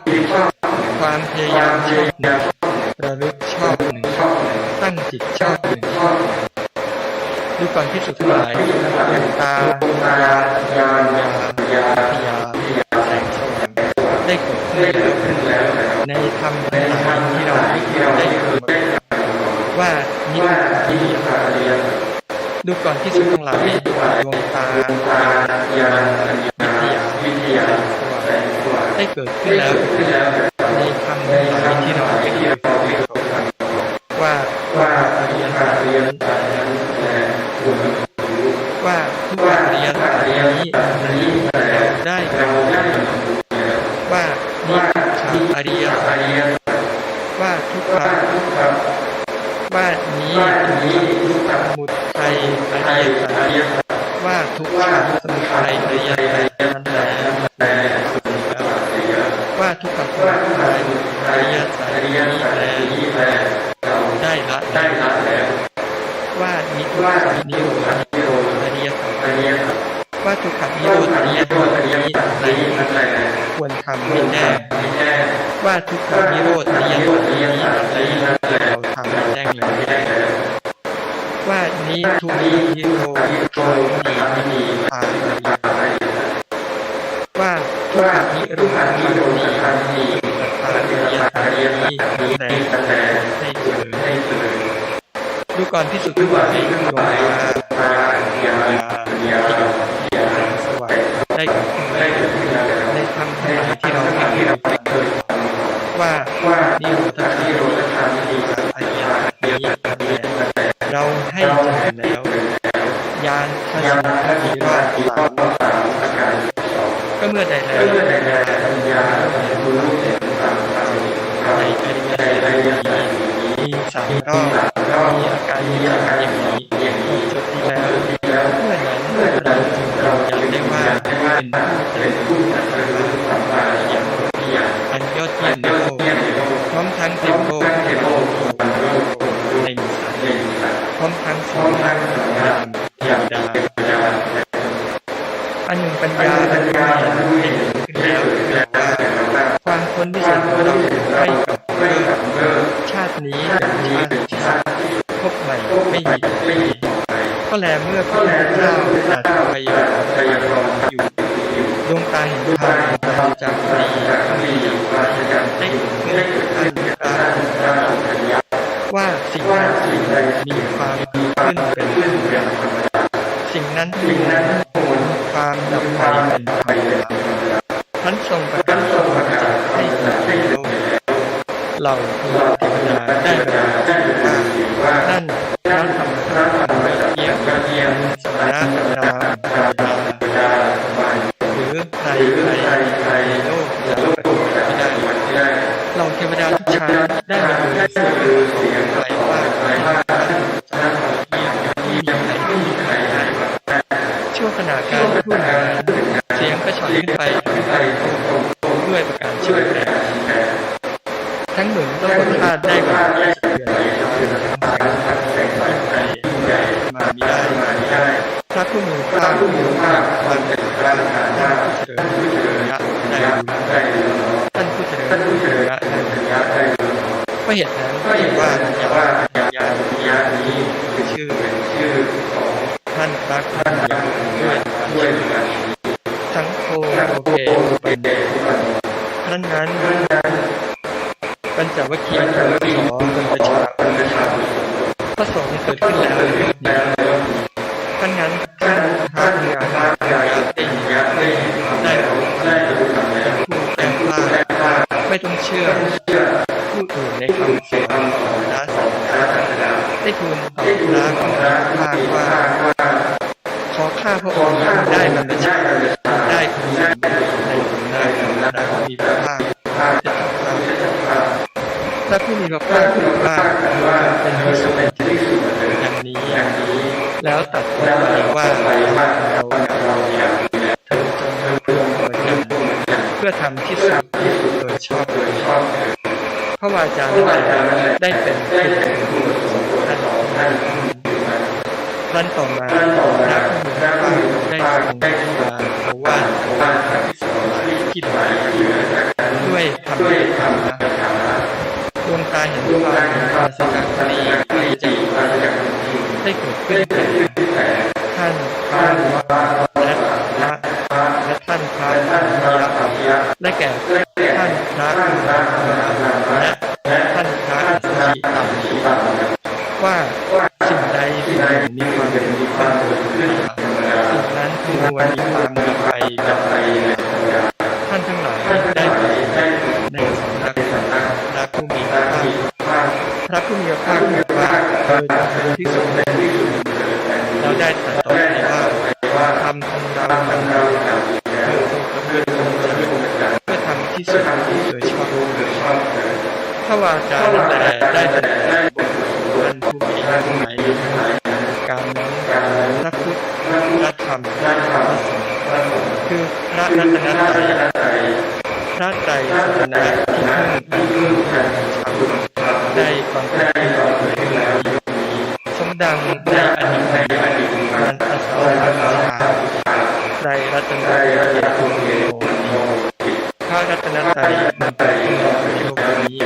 S6: ความพยายามชอบระลึกชอบตั้งจิตชอบดูก่อนที่สุดทั้งหลายตาญาณแสงสว่างได้เกิดขึ้นแล้วในธรรมทั้งหลายที่เราได้เกิดว่านิพพานดูก่อนที่สุดทั้งหลายดวงตาญาณวิทยาได้เกิดขึ้นแล้วในธรรมทั้งหลายที่เราได้เกิดว่าอริยสัจว่าทุกอริยสัจนี้ได้ว่านิพพานอริยสัจว่าทุกข์ว่านี้ทุกขสมุทัยอริยสัจว่าทุกขสมุทัยอริยสัจนั้นแหละว่าทุกขสมุทัยอริยสัจนี้แหละได้ละแล้วว่านิโรธอริยสัจว่าทุกขนิโรธอริยสัจนี้ควรทำไม่แน่ว่าทุกขนิโรธอริยสัจนี้เราทำไม่แจ้งเลยว่านี้ทุกนิโรธมีทางว่าทุกขนิโรธมีทางอริยสัจนี้ได้เกิดดูก่อนที่สุดทั้งหลายดวงตาญาณสว่างได้เกิดขึ้นในธรรมทั้งหลายที่เราเกิดว่านิโรธธรรมอริยสัจนี้เราให้เจริญแล้วญาณทัศนะมีรอบก็เมื่อใดแล้วปัญญารู้ในอริยสัจมีสามรอบมีอาการอย่างนี้จบที่แล้วเมื่อนั้นเราจึงยังได้ว่าเป็นผู้ปฏิบัติธรรมอย่างอันยอดเยี่ยมในโลกพร้อมทั้งเต็มโลกในมิสัยพร้อมทั้งสองเทวดาอันหนึ่งปัญญารู้เห็นขึ้นแล้วว่าความพ้นวิเศษของเราให้กับ นี้เป็นชาติที่พบใหม่ไม่มีต่อไปก็แลเมื่อพระพุทธเจ้าตรัสพยากรณ์อยู่ดวงตาเห็นธรรมจากนี้ได้เกิดขึ้นว่าสิ่งนั้นมีความดีขึ้นเป็นธรรมดาสิ่งนั้นมีความดับไปเป็นธรรมดาท่านทรงประกาศให้ในโลกเราเทวดาได้บรรลุว่านั่นพระธรรมเยี่ยมสมณะธรรมดาหรือในโลกจะปฏิบัติไม่ได้เราเทวดาทุกชั้นได้บรรลุเสียงไกลว่าที่มีใครได้ชั่วขณะการพูดนั้นเสียงก็ฉอนขึ้นไปด้วยประการชื่อแปลทั้งหนุนต้องธาตุได้บรรลุเมาไม่ได้พระผู้มีพระวันเป็นพระท่านผู้เจริญได้ท่านผู้เจริญได้เพราะเหตุนั้นก็เห็นว่าญาณนี้คือชื่อของท่านพระท่านด้วยทั้งโคเกเป็นนั้นปัญจวัคคีย์ขอประชาพระสงฆ์เกิดขึ้นแล้วท่านนั้นท่านพระญาได้รู้เป็นผู้แจ้งว่าไม่ต้องเชื่อผู้อื่นในคำสอนของพระศาสนาได้ทูลต่อพระของพระว่าขอข้าพระองค์ได้บรรลุได้ทูลในสำนักมีพระภาคพระผู้มีพระภาคตรัสว่าเป็นที่สุดอย่างนี้แล้วตัดไว้ว่าเราเธอจงรวมตัวกันเพื่อทำที่สุดโดยชอบพระวาจาได้เป็นผู้ท่านต่อมาพระผู้มีพระภาคได้ทรงว่าที่หมายด้วยธรรมดวงตาเห็นความปราศจากนี้ได้เกิดขึ้นแต่ท่านพระและท่านพระและแก่ท่านพระและท่านพระสีว่าสิ่งใดมีความเป็นความสิ่งนั้นคือวันมีความมีไปแบบไรท่านทั้งหลายได้ในสำนักพระผู้มีพระภาคพระผู้มีพระภาคว่าเธอจะเป็นที่สุดเราได้ตรัสต่อไปว่าทำเราเธอทรงกระเพื่อมเพื่อทำที่สุดโดยชอบถ้าวาจาแต่ได้แต่ท่านผู้มีพระผู้มีการนั้นพระพุทธพระธรรมพระสงฆ์คือพระรัตนตรัยพระไตรสรณะที่พึ่งได้ความเป็นแล้วสมดังในอดีตการอาศัยไตรรัตนตรัยพระรัตนตรัยมันเป็นโลกนี้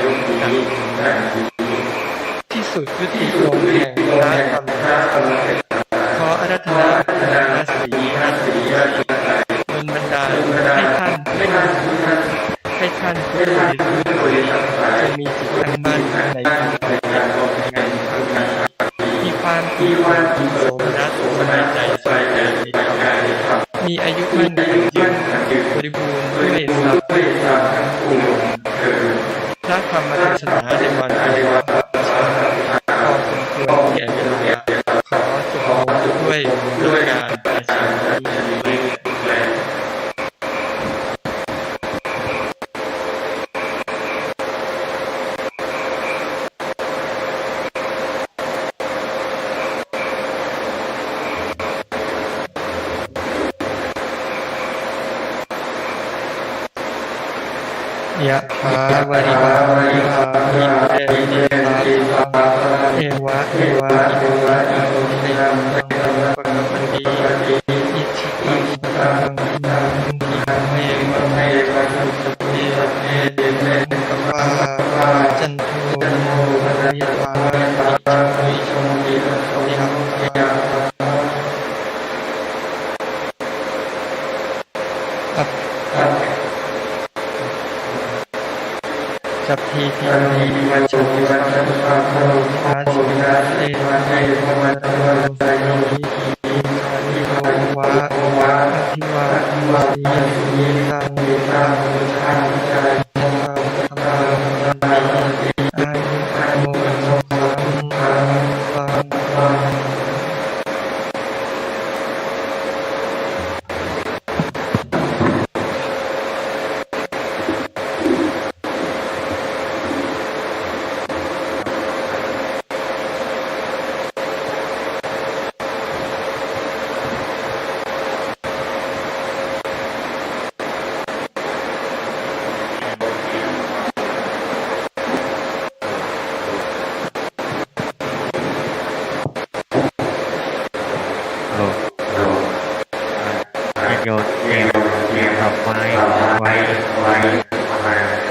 S6: ที่สุดยุติลงแห่งพระธรรมขออาราธนาพระศรีมันบรรดาให้ท่านผู้บริสุทธิ์จะมีจิตตั้งมั่นในการมีความโสมนัสสบายใจในธรรมมีอายุมั่นยืนบริบูรณ์ด้วยทรัพย์ทั้งปวงพระธรรมเทศนาในวันอาทิตย์พอสมควรแก่เวลาขอจงด้วยการประชานี้ยะถาวริวาหิเตเอวะอิโตินังปะปะติอิชิตังตังนังทิเมวะเมตุเตเตเมตวาจันโท ยถาวิชงวิรัตยังสัพพิติโยวิวัชชันตุสัพพะโลกาสิกาเตวันเตวันตวันตโยวิอิมานิโยวะอภิวาทสีตังวิตังทังใจธรรมังอายุโมสัง
S7: โยนเตรียมดอกไม้ไว้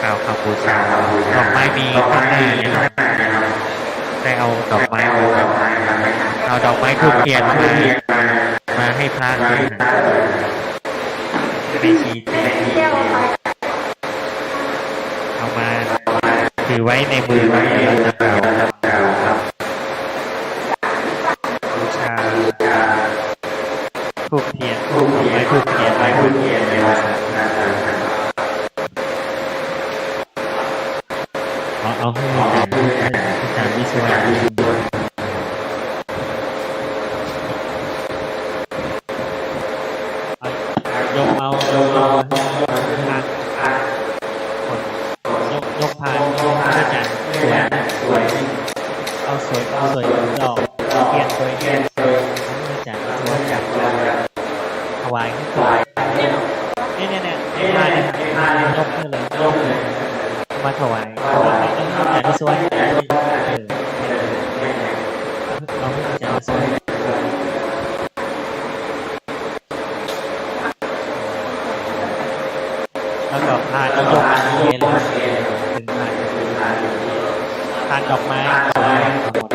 S7: กล่าวคำบูชาดอกไม้มีข้างหน้านะครับได้เอาดอกไม้เอาดอกไม้ทูบเทียนมาให้พระด้วยไม่ชี้เอามาถือไว้ในมือไว้แล้วจะกล่าวบูชาทูบเทียนไม้ทูบเทียนในวัดเอาให้อาจารย์วิศวะ
S3: ยกพานอาจารย์สวยเอาสวยดอกเทียนสวยอาจารย์สวยจากถวายนี่ผ้ายกขึ้นเลยมาถวายอาจารย์สวยเราไม่อาจารย์สวยแล้วก็พานยกอันนี้เลยถึงพานดอกไม้สวยทั้งหมด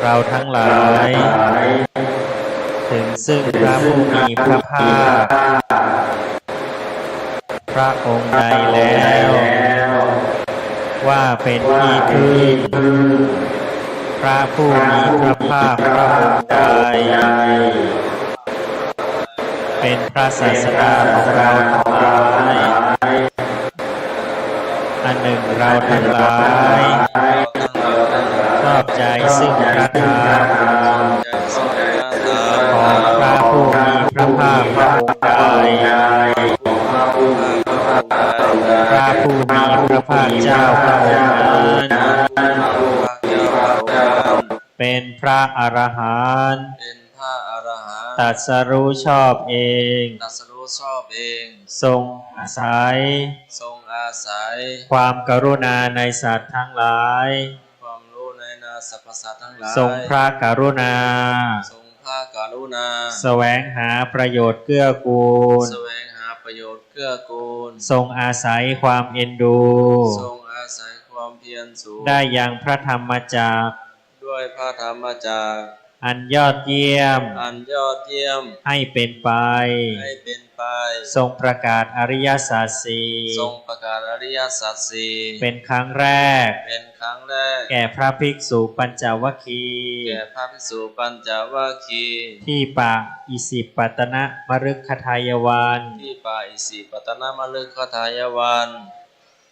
S7: เราทั้ง
S2: ทั้งหลาย ถึงซึ่งพระผู้มีพระภาคพระองค์ใดแล้ว ว่าเป็นที่พึ่งพระผู้มีพระภาคพระองค์ใดเป็นพระศาสดาของเราทั้งหลายอันหนึ่งเราทั้งหลายชอบใจซึ่งพระธรรมของพระผู้มีพระภาคพระองค์ใดพระผู้มีพระภาคเจ้าพระองค์นั้นเป็นพระอรหันต์ตรัสรู้ชอบเองทรงอาศัยความกรุณาในสัตว์ทั้งหลายทรงพระกรุณาแสวงหาประโยชน์เกื้อกูลทรงอาศัยความเอ็นดูได้ยังพระธรรมจักรด้วยพระธรรมจักรอันยอดเยี่ยมให้เป็นไปทรงประกาศอริยสัจสี่เป็นครั้งแรกแก่พระภิกษุปัญจวัคคีย์ที่ป่าอิสิปตนมฤคทายวัน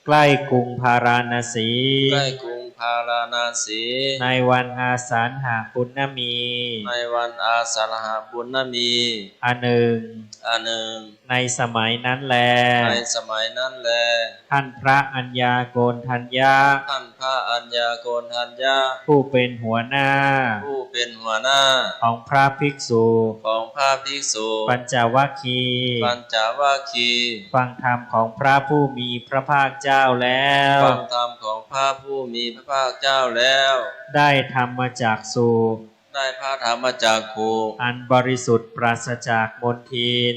S2: ใกล้กรุงพาราณสีในวันอาสาฬหปุณณมีอันหนึ่งในสมัยนั้นแลท่านพระอัญญาโกณทัญญะผู้เป็นหัวหน้าของพระภิกษุปัญจวัคคีย์ฟังธรรมของพระผู้มีพระภาคเจ้าแล้วได้ธรรมจักสุอันบริสุทธิ์ปราศจากมลทิน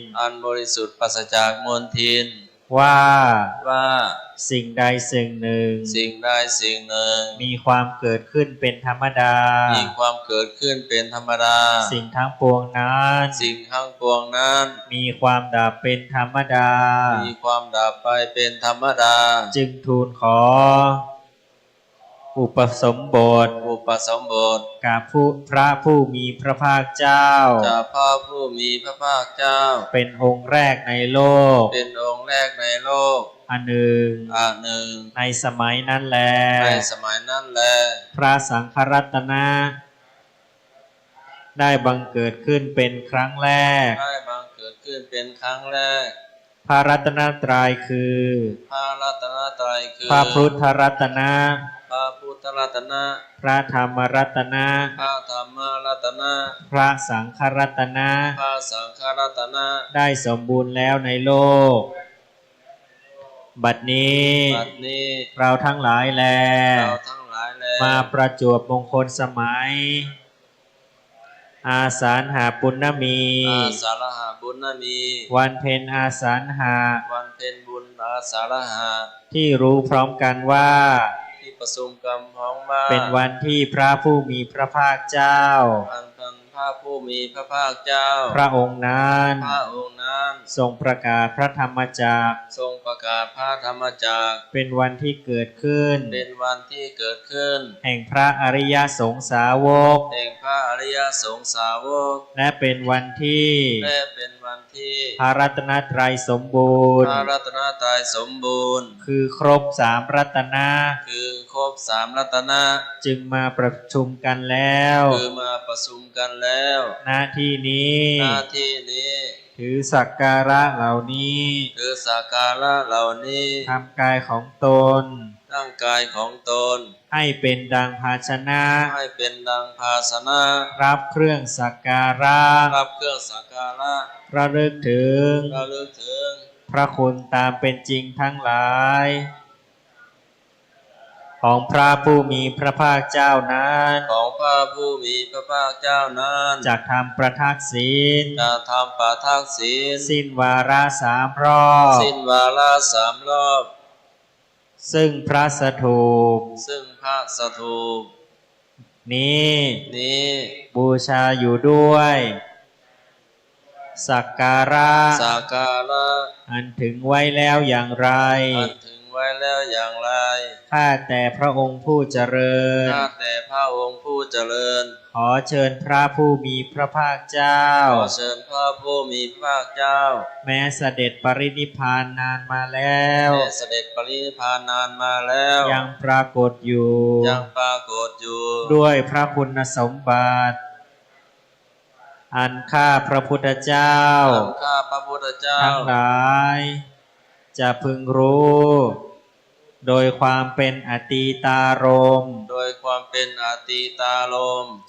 S2: ว่าสิ่งใดสิ่งหนึ่งมีความเกิดขึ้นเป็นธรรมดาสิ่งทั้งปวงนั้นมีความดับเป็นธรรมดาจึงทูลขออุปสมบทกับพระผู้มีพระภาคเจ้าเป็นองค์แรกในโลกอันหนึ่งในสมัยนั้นแลพระสังฆรัตนะได้บังเกิดขึ้นเป็นครั้งแรกพระรัตนตรัยคือพระพุทธรัตนะพระธรรมรัตนะพระสังฆรัตนะได้สมบูรณ์แล้วในโลกบัดนี้เราทั้งหลายแลมาประจวบมงคลสมัยอาสาฬหปุณณมีวันเพ็ญอาสาฬหะที่รู้พร้อมกันว่าเป็นวันที่พระผู้มีพระภาคเจ้าพระองค์นั้นทรงประกาศพระธรรมจักรเป็นวันที่เกิดขึ้นแห่งพระอริยสงสาวกและเป็นวันที่พระรัตนตรัยสมบูรณ์คือครบสามรัตนะจึงมาประชุมกันแล้วณที่นี้ถือสักการะเหล่านี้ทำกายของตนให้เป็นดังภาชนะรับเครื่องสักการะระลึกถึงพระคุณตามเป็นจริงทั้งหลายของพระผู้มีพระภาคเจ้านั้นจากทำประทักษิณสิ้นวาระสามรอบซึ่งพระสถูป
S3: นี้บูชาอยู่ด้วยสักการะอันถึงไว้แล้วอย่างไรข้าแต่พระองค์ผู้เจริญขอเชิญพระผู้มีพระภาคเจ้าแม้เสด็จปรินิพพานนานมาแล้วยังปรากฏอยู่ด้วยพระคุณสมบัติอันข้าพระพุทธเจ้าทั้งหลายจะพึงรู้โดยความเป็นอตีตารมณ์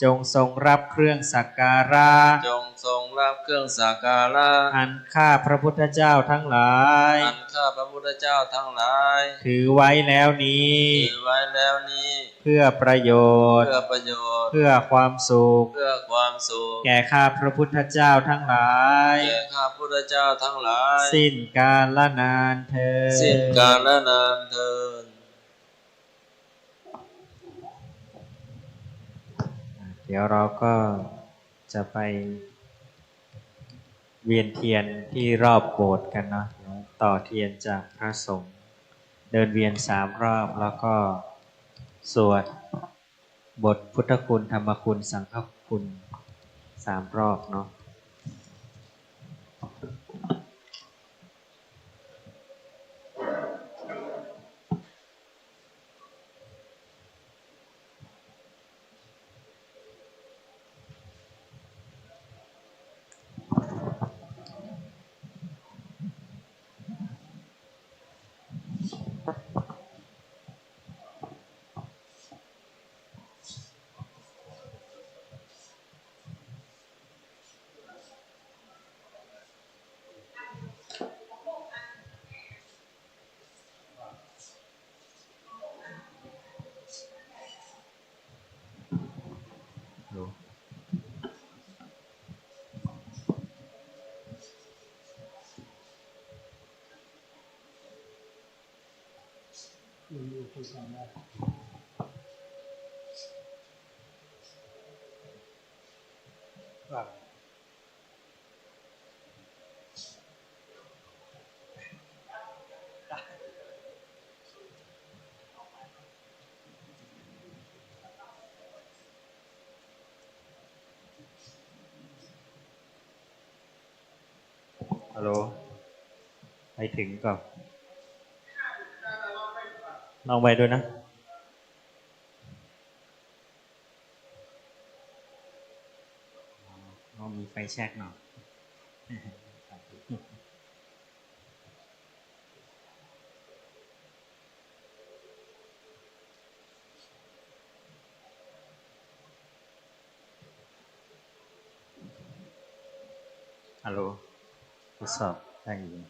S3: จงทรงรับเครื่องสักการะอันข้าพระพุทธเจ้าทั้งหลายถือไว้แล้วนี้เพื่อประโยชน์เพื่อความสุขแก่ข้าพระพุทธเจ้าทั้งหลายสิ้นกาลนานเถิดเดี๋ยวเราก็จะไปเวียนเทียนที่รอบโบสถ์กันเนาะต่อเทียนจากพระสงฆ์เดินเวียน3 รอบแล้วก็สวดบทพุทธคุณธรรมคุณสังฆคุณ3 รอบเนาะฮัลโหลไปถึงก่อนลองไปดูนะมีไฟแช็กหน่อยฮัลโหลทดสอบได้ยิน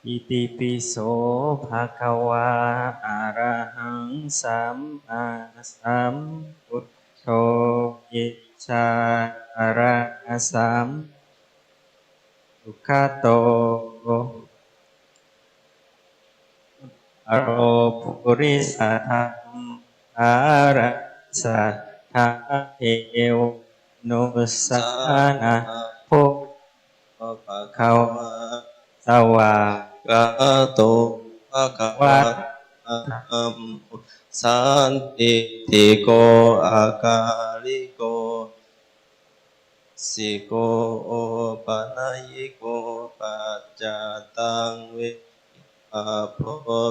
S3: อิติปิโสภะคะวะอะระหังสัมมาสัมพุทโธอิชาระสัมสุขโตอโรปุริสธรรมอาระสัทธาเอวนุสานะพุทธะคะวะสวากาโตภะคะวะธัมโมสันติโกอาการิโกสิโกปนัยโกปัจจตังเวอะโพ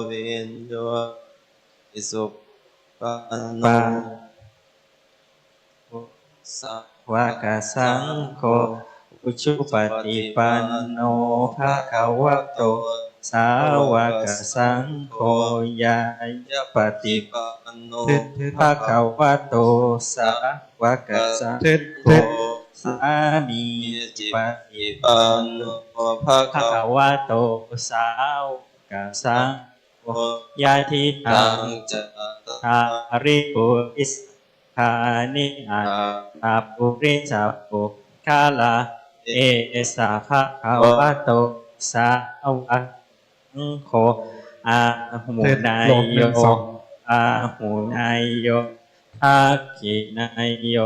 S3: วินโยสุปโนสวากสังโฆอุชุปฏิปันโนภะคะวะโต สาวกสังโฆยายะปฏิปันโนภะคะวะโตสาวกสังโฆสามีจิปฏิปันโนภะคะวะโตสาวกสังโฆยะทิตังจัตตาริปุริสธานิอาปุริสัพพุคาลาเอสะภะคะวะโตสาวกโฆอาหูนายโยอาหูนายโยทักขินายโย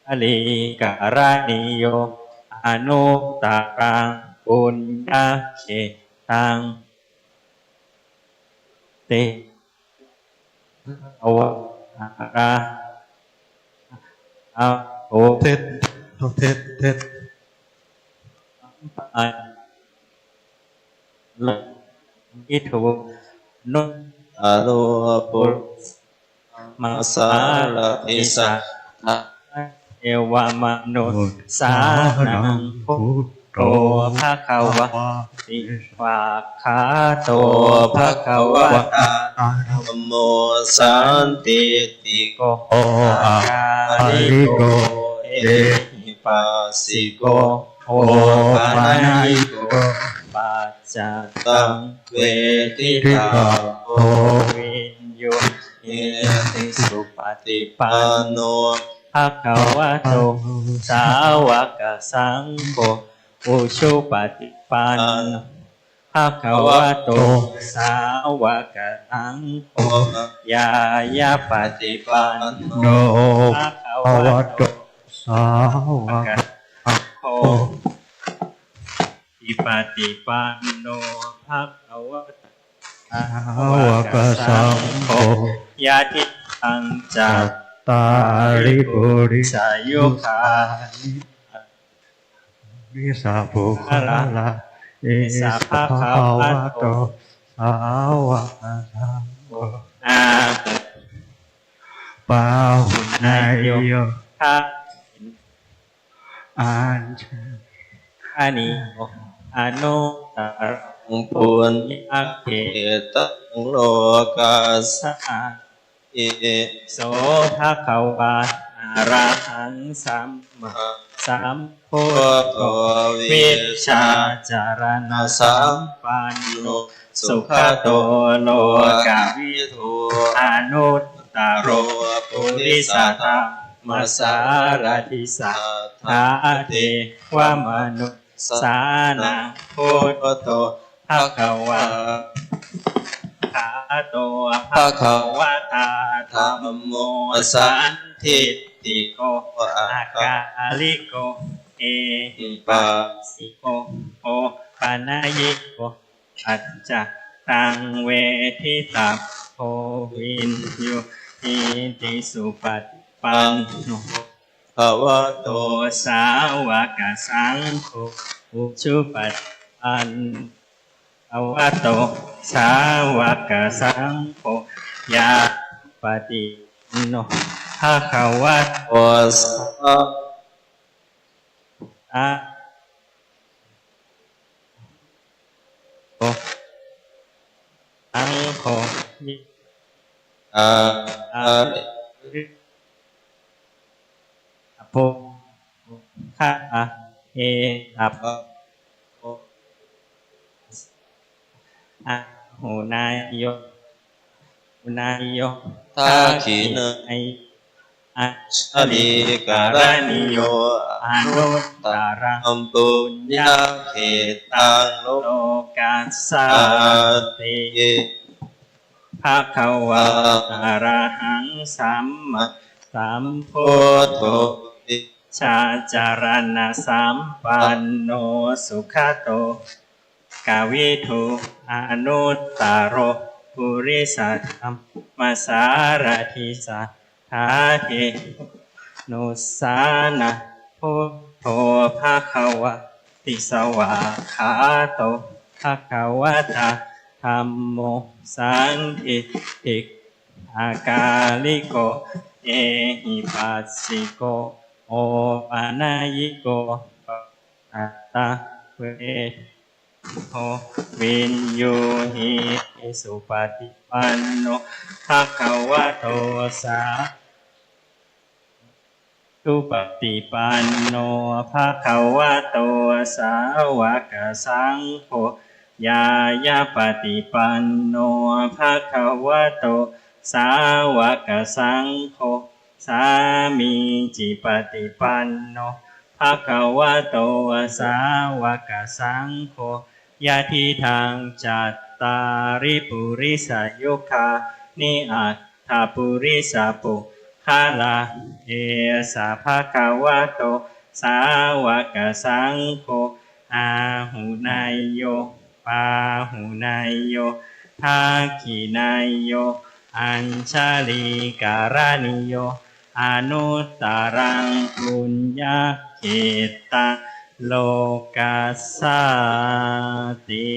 S3: อลิกาลานิโยอนุตตรังปุญญเขตังเตอวะระอะโอเทศอันอิทุนุอโลปุมาสาลอิสะเอวามนุสานังพุทโธภะคะวะติภะคะโตภะคะวะตาธัมโมสันติติโกอะกาลิโกเอหิปัสสิโกโอปะนายิโกปัจจตังเวทิตาโอวินโยเอติสุปฏิปันโนภะคะวะโตสาวกสังโฆอุชุปฏิปันโนภะคะวะโตสาวกสังโฆยายะปฏิปันโนภะคะวะโตสาวกสังโฆอิปฏิปันโนภะคะวะโตสาวกสังโฆยะทิตังจัตตาริปุริสายุคานิสาภุคะลาเอสะภะคะวะโตสาวกสังโฆอาปาหุนายโยทักอัญชอานิโออนุตตรังปุญญเขตังโลกัสสะเอโสภะคะวะอะระหังสัมมาสัมพุทโธวิชชาจารณะสัมปันโนสุขโตโลกวิทูอนุตตโรปุริสธรรมสารทิสัทธาเทวมนุสานังพุทโธภะคะวะโตภะคะวะตาธัมโมสันทิติโกอากาลิโกเอหิปัสสิโกโอปะนายิโกอัจจตังเวทิตาโพวินโยอิติสุปฏิปันโนภะวะโตสาวกสังโฆอุชุปฏิปันภะวะโตสาวกสังโฆยะปฏิโนภะคะวะโตสาวกสังโฆอะโพคะเออะโพอะหูนายโยหูนายโยทักขินายอัชลิกาลานิโยอนุตตรังปุญญเขตังโลกัสสะเตภะคะวะอะระหังสัมมาสัมพุทโธวิชาจารณะสัมปันโนสุขโตกวิทูอนุตตโรปุริสธรรมสารทิสัทธาเทนุสานะพุทโธภะคะวะติสวาขาโตภะคะวะตาธัมโมสันทิติอากาลิโกเอหิปัสสิโกโอปะนายิโกปัตตะเว โหวินยูหิสุปฏิปันโนภะคะวะโตสาธุปฏิปันโนภะคะวะโตสาวกสังโฆยายาปฏิปันโนภะคะวะโตสาวกสังโฆสามีจิปฏิปันโนภะคะวะโตสาวกสังโฆยะทิทางจัตตาริปุริสยุคานิอัตถปุริสปุคาลาเอสะภะคะวะโตสาวกสังโฆอาหุนายโยปาหุนายโยภาคินายโยอัญชลีการานิโยอนุตตรังปุญญาเขตตาโลกัสสติ